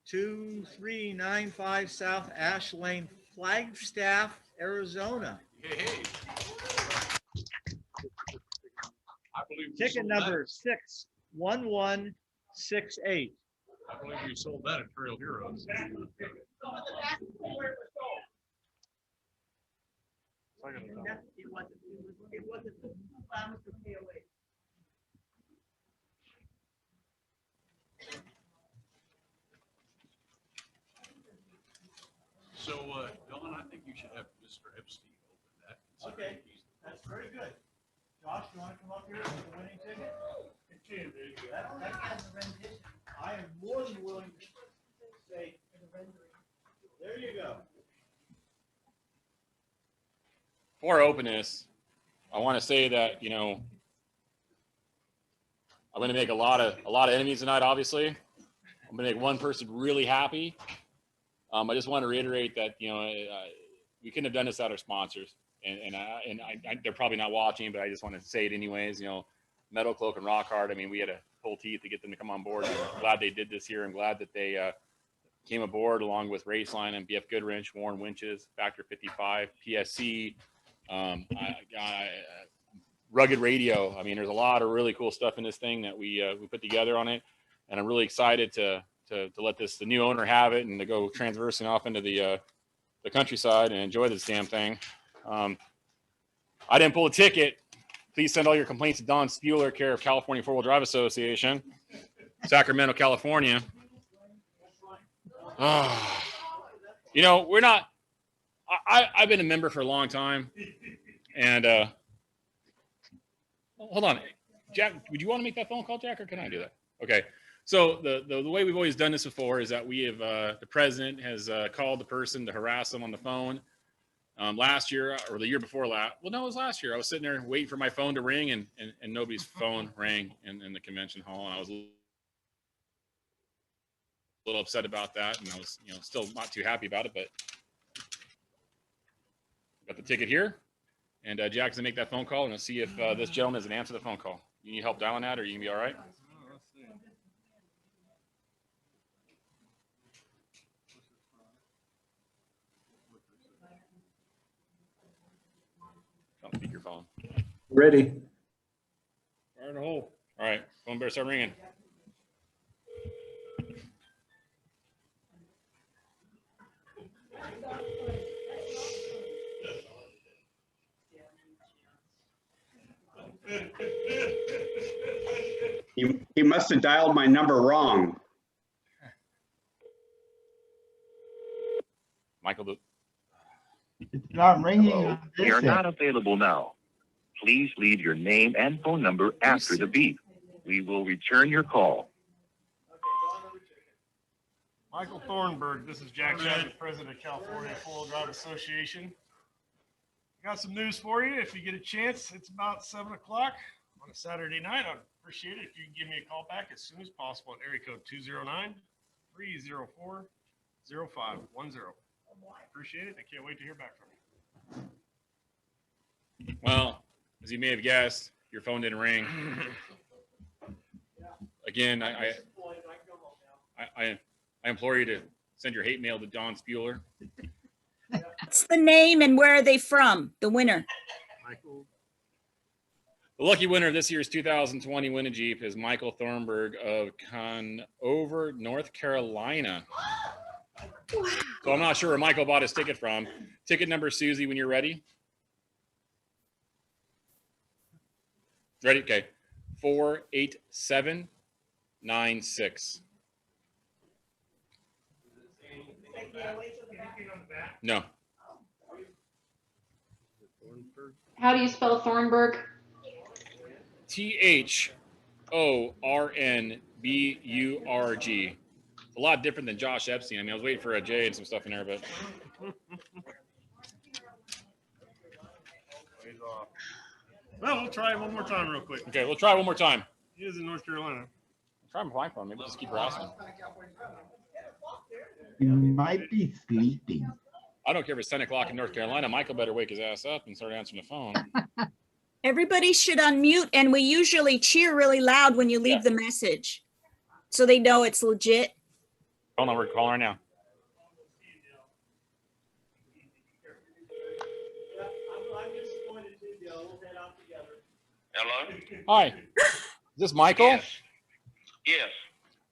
Speaker 10: 2395 South Ash Lane, Flagstaff, Arizona.
Speaker 1: Hey. I believe we
Speaker 10: Ticket
Speaker 1: sold
Speaker 10: number 61168.
Speaker 1: I believe we sold that at Trail Heroes.
Speaker 10: It wasn't the Thomas or KOA.
Speaker 1: So, Don, I think you should have Mr. Epstein open that.
Speaker 10: Okay, that's very good. Josh, you want to come up here with the winning ticket? That's the rendition. I am more than willing to say, there you go.
Speaker 8: For openness, I want to say that, you know, I'm going to make a lot of enemies tonight, obviously. I'm going to make one person really happy. I just want to reiterate that, you know, we couldn't have done this without our sponsors, and they're probably not watching, but I just want to say it anyways. You know, Metal Cloak and Rock Hard. I mean, we had to pull teeth to get them to come on board. I'm glad they did this here. I'm glad that they came aboard along with Raceline and BF Goodwrench, Warren Winches, Factor 55, PSC, Rugged Radio. I mean, there's a lot of really cool stuff in this thing that we put together on it, and I'm really excited to let the new owner have it and to go transversing off into the countryside and enjoy this damn thing. I didn't pull a ticket. Please send all your complaints to Don Spuler, care of California 4-Wheel Drive Association, Sacramento, California. You know, we're not. I've been a member for a long time, and hold on, Jack. Would you want to make that phone call, Jack, or can I do that? Okay. So the way we've always done this before is that we have the president has called the person to harass them on the phone. Last year or the year before last, well, no, it was last year. I was sitting there waiting for my phone to ring, and nobody's phone rang in the convention hall, and I was a little upset about that, and I was, you know, still not too happy about it, but got the ticket here, and Jack's gonna make that phone call, and I'll see if this gentleman doesn't answer the phone call. You need help dialing that, or you can be all right? Don't speak your phone.
Speaker 13: Ready.
Speaker 8: Fire in a hole. All right, phone better start ringing.
Speaker 19: He must have dialed my number wrong.
Speaker 8: Michael,
Speaker 7: It's not ringing.
Speaker 11: Hello,
Speaker 7: on
Speaker 11: we
Speaker 7: this
Speaker 11: are
Speaker 7: end.
Speaker 11: not available now. Please leave your name and phone number after the beep. We will return your call.
Speaker 6: Michael Thornburg, this is Jack Chapman, president of California 4-Wheel Drive Association. Got some news for you. If you get a chance, it's about 7 o'clock on a Saturday night. I'd appreciate it if you can give me a call back as soon as possible at area code 209-304-0510. Appreciate it. I can't wait to hear back from you.
Speaker 8: well, as you may have guessed, your phone didn't ring. Again, I implore you to send your hate mail to Don Spuler.
Speaker 15: What's the name and where are they from? The winner.
Speaker 6: Michael.
Speaker 8: The lucky winner of this year's 2020 Win a Jeep is Michael Thornburg of Conover, North Carolina. So I'm not sure where Michael bought his ticket from. Ticket number, Susie, when you're ready. Ready? Okay. 48796. No.
Speaker 2: How do you spell Thornburg?
Speaker 8: THORNBURG. A lot different than Josh Epstein. I mean, I was waiting for a J and some stuff in there, but.
Speaker 6: Well, we'll try it one more time real quick.
Speaker 8: Okay, we'll try one more time.
Speaker 6: He is in North Carolina.
Speaker 8: Try my phone. Maybe just keep harassing.
Speaker 7: You might be sleeping.
Speaker 8: I don't care if it's 10 o'clock in North Carolina. Michael better wake his ass up and start answering the phone.
Speaker 15: Everybody should unmute, and we usually cheer really loud when you leave the message, so they know it's legit.
Speaker 8: Hold on, we're calling right now.
Speaker 11: Hello?
Speaker 8: Hi. Is this Michael?
Speaker 11: Yes.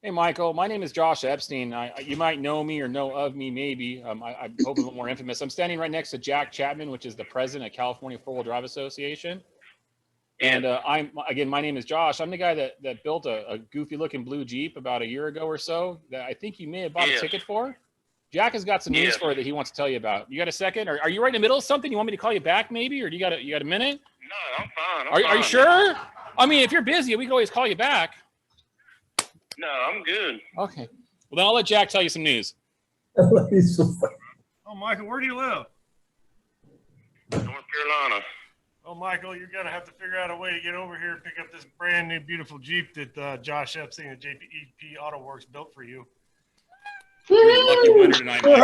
Speaker 8: Hey, Michael, my name is Josh Epstein. You might know me or know of me, maybe. I hope I'm more infamous. I'm standing right next to Jack Chapman, which is the president of California 4-Wheel Drive Association. And my name is Josh. I'm the guy that built a goofy looking blue Jeep about a year ago or so that I think you may have bought a ticket for. Jack has got some news for you that he wants to tell you about. You got a second? Or are you right in the middle of something? You want me to call you back maybe? Or you got a minute?
Speaker 14: No, I'm fine.
Speaker 8: Are you sure? I mean, if you're busy, we can always call you back.
Speaker 14: No, I'm good.
Speaker 8: Okay. Well, then I'll let Jack tell you some news.
Speaker 6: Oh, Michael, where do you live?
Speaker 14: North Carolina.
Speaker 6: Oh, Michael, you're going to have to figure out a way to get over here and pick up this brand new beautiful Jeep that Josh Epstein at JPEP Auto Works built for you.
Speaker 8: You're the lucky winner tonight, Michael.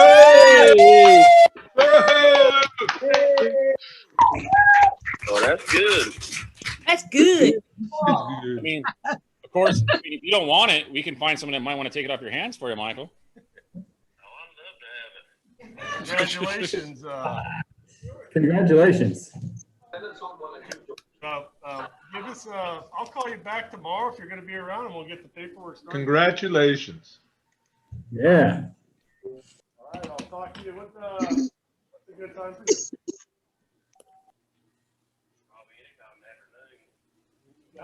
Speaker 14: Oh, that's good.
Speaker 15: That's good.
Speaker 8: I mean, of course, if you don't want it, we can find someone that might want to take it off your hands for you, Michael.
Speaker 6: Congratulations.
Speaker 13: Congratulations.
Speaker 6: Give us. I'll call you back tomorrow if you're going to be around, and we'll get the paperwork started.
Speaker 20: Congratulations.
Speaker 13: Yeah.
Speaker 6: All right, I'll talk to you. What's a good time for you?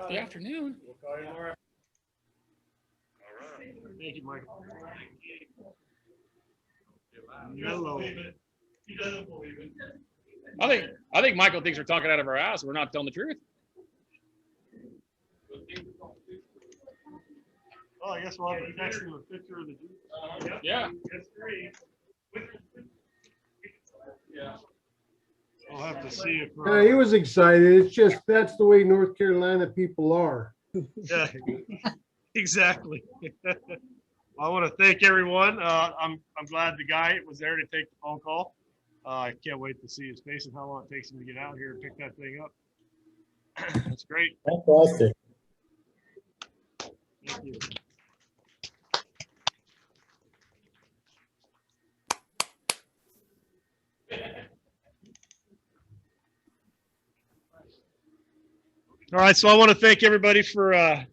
Speaker 8: The afternoon.
Speaker 6: We'll call you tomorrow. All right. Thank you, Michael. Hello.
Speaker 8: I think Michael thinks we're talking out of our ass. We're not telling the truth.
Speaker 6: Oh, I guess we'll have to text him a picture of the Jeep.
Speaker 8: Yeah.
Speaker 6: That's great. Yeah. I'll have to see if.
Speaker 20: He was excited. It's just, that's the way North Carolina people are.
Speaker 6: Yeah, exactly. I want to thank everyone. I'm glad the guy was there to take the phone call. I can't wait to see his face and how long it takes him to get out here and pick that thing up. That's great.
Speaker 13: Fantastic.
Speaker 6: Thank you. All right, so I want to thank everybody for. Oh,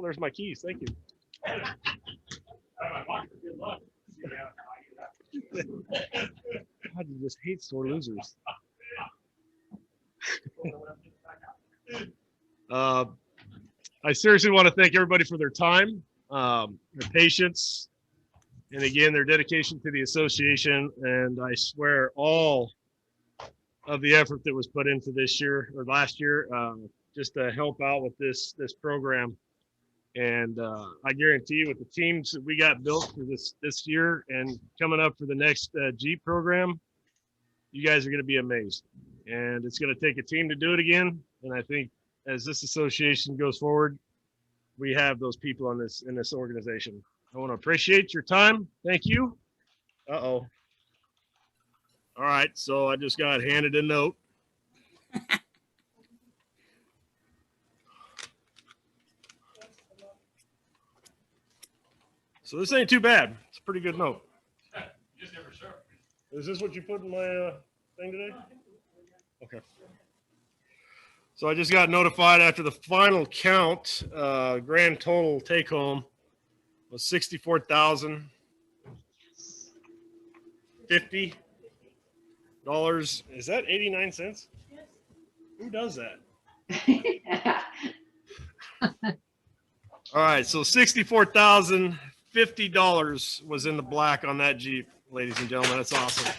Speaker 6: there's my keys. Thank you. God, you just hate sore losers. I seriously want to thank everybody for their time, their patience, and again, their dedication to the association. And I swear all of the effort that was put into this year or last year, just to help out with this program. And I guarantee you, with the teams that we got built for this year and coming up for the next Jeep program, you guys are going to be amazed. And it's going to take a team to do it again. And I think as this association goes forward, we have those people in this organization. I want to appreciate your time. Thank you. Uh-oh. All right, so I just got handed a note. So this ain't too bad. It's a pretty good note. Is this what you put in my thing today? Okay. So I just got notified after the final count, grand total take home was $64,050. Is that 89 cents? Who does that? All right, so $64,050 was in the black on that Jeep, ladies and gentlemen. That's awesome.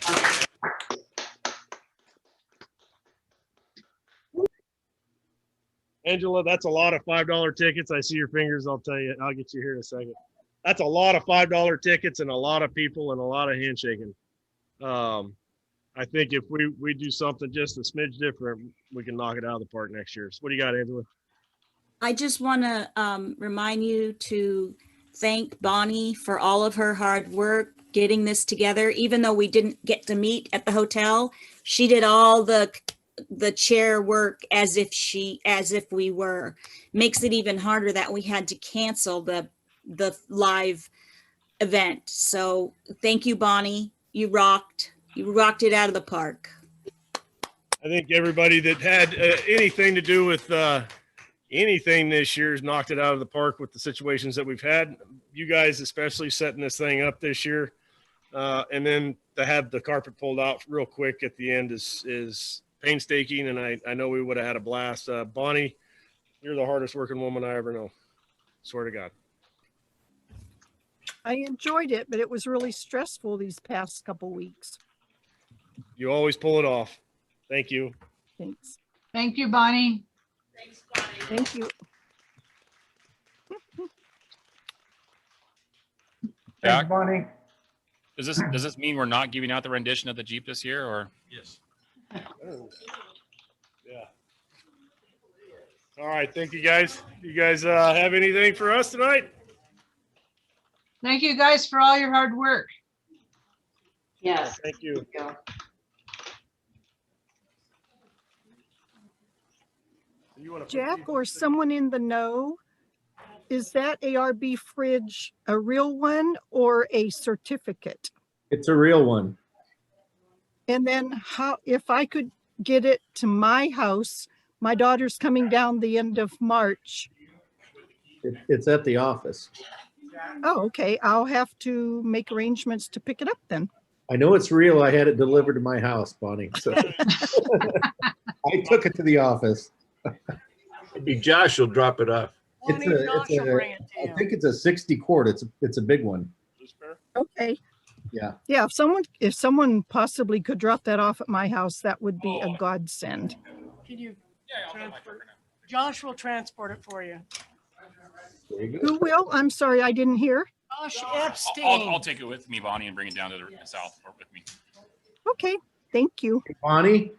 Speaker 6: Angela, that's a lot of $5 tickets. I see your fingers. I'll tell you. I'll get you here in a second. That's a lot of $5 tickets and a lot of people and a lot of handshaking. I think if we do something just a smidge different, we can knock it out of the park next year. So what do you got, Angela?
Speaker 15: I just want to remind you to thank Bonnie for all of her hard work getting this together. Even though we didn't get to meet at the hotel, she did all the chair work as if we were. Makes it even harder that we had to cancel the live event. So thank you, Bonnie. You rocked it out of the park.
Speaker 6: I think everybody that had anything to do with anything this year's knocked it out of the park with the situations that we've had. You guys, especially setting this thing up this year. And then to have the carpet pulled out real quick at the end is painstaking. And I know we would have had a blast. Bonnie, you're the hardest working woman I ever know. Swear to God.
Speaker 12: I enjoyed it, but it was really stressful these past couple weeks.
Speaker 6: You always pull it off. Thank you.
Speaker 12: Thanks.
Speaker 3: Thank you, Bonnie.
Speaker 12: Thank you.
Speaker 8: Jack,
Speaker 20: Bonnie.
Speaker 8: does this mean we're not giving out the rendition of the Jeep this year, or?
Speaker 1: Yes.
Speaker 6: Yeah. All right. Thank you, guys. You guys have anything for us tonight?
Speaker 3: Thank you guys for all your hard work.
Speaker 2: Yes.
Speaker 6: Thank you.
Speaker 12: Jack or someone in the know, is that ARB fridge a real one or a certificate?
Speaker 13: It's a real one.
Speaker 12: And then how, if I could get it to my house, my daughter's coming down the end of March.
Speaker 13: It's at the office.
Speaker 12: Oh, okay. I'll have to make arrangements to pick it up then.
Speaker 13: I know it's real. I had it delivered to my house, Bonnie. So I took it to the office.
Speaker 5: Maybe Josh will drop it off.
Speaker 13: I think it's a 60 quart. It's a big one.
Speaker 12: Okay.
Speaker 13: Yeah.
Speaker 12: Yeah. If someone possibly could drop that off at my house, that would be a godsend.
Speaker 9: Can you transfer? Josh will transport it for you.
Speaker 12: Who will? I'm sorry, I didn't hear.
Speaker 9: Josh Epstein.
Speaker 8: I'll take it with me, Bonnie, and bring it down to the south or with me.
Speaker 12: Okay. Thank you.
Speaker 13: Bonnie,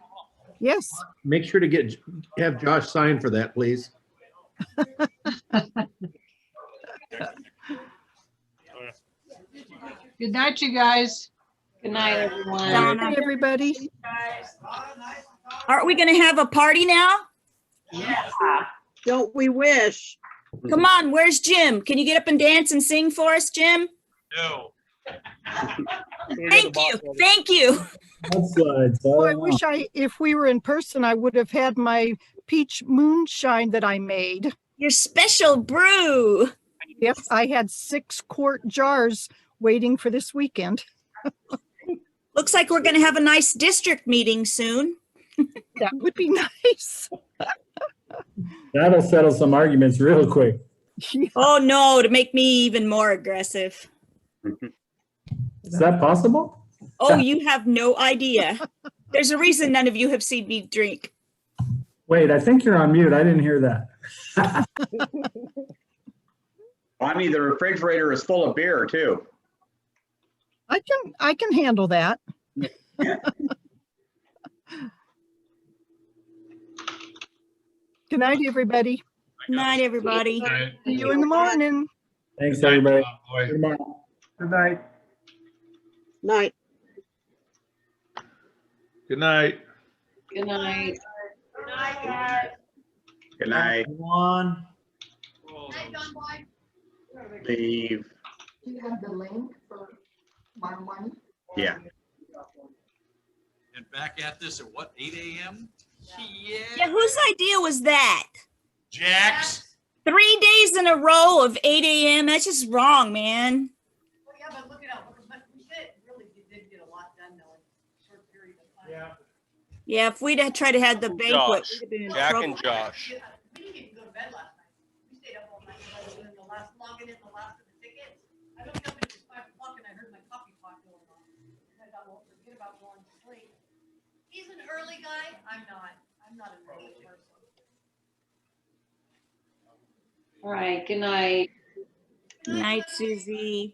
Speaker 12: Yes.
Speaker 13: make sure to have Josh sign for that, please.
Speaker 3: Good night, you guys.
Speaker 2: Good night, everyone.
Speaker 12: Hi, everybody.
Speaker 15: Aren't we going to have a party now?
Speaker 2: Yeah.
Speaker 4: Don't we wish?
Speaker 15: Come on, where's Jim? Can you get up and dance and sing for us, Jim?
Speaker 1: No.
Speaker 15: Thank you. Thank you.
Speaker 12: Boy, I wish if we were in person, I would have had my peach moonshine that I made.
Speaker 15: Your special brew.
Speaker 12: Yep, I had 6-quart jars waiting for this weekend.
Speaker 15: Looks like we're going to have a nice district meeting soon.
Speaker 12: That would be nice.
Speaker 13: That'll settle some arguments real quick.
Speaker 15: Oh no, to make me even more aggressive.
Speaker 13: Is that possible?
Speaker 15: Oh, you have no idea. There's a reason none of you have seen me drink.
Speaker 13: Wait, I think you're on mute. I didn't hear that.
Speaker 19: Bonnie, the refrigerator is full of beer too.
Speaker 12: I can handle that. Good night, everybody.
Speaker 15: Good night, everybody.
Speaker 12: See you in the morning.
Speaker 13: Thanks, everybody.
Speaker 20: Good night.
Speaker 4: Night.
Speaker 5: Good night.
Speaker 2: Good night.
Speaker 19: Good night.
Speaker 13: One.
Speaker 19: Leave.
Speaker 22: Do you have the link for tomorrow morning?
Speaker 19: Yeah.
Speaker 1: And back at this at what, 8 a.m.?
Speaker 15: Yeah, whose idea was that?
Speaker 1: Jack's.
Speaker 15: 3 days in a row of 8 a.m. That's just wrong, man.
Speaker 18: Well, yeah, but look it up, because we really did get a lot done though in a short period of time.
Speaker 10: Yeah.
Speaker 15: Yeah, if we'd have tried to have the banquet,
Speaker 5: Josh.
Speaker 15: we'd have been in
Speaker 5: Jack
Speaker 15: trouble.
Speaker 5: and Josh.
Speaker 18: We didn't even go to bed last night. We stayed up all night doing the last, logging in the last of the tickets. I looked up and it was 5 o'clock and I heard my coffee pot going on. And I thought, well, forget about going to sleep. He's an early guy. I'm not. I'm not an early person.
Speaker 2: All right. Good night.
Speaker 15: Night, Susie.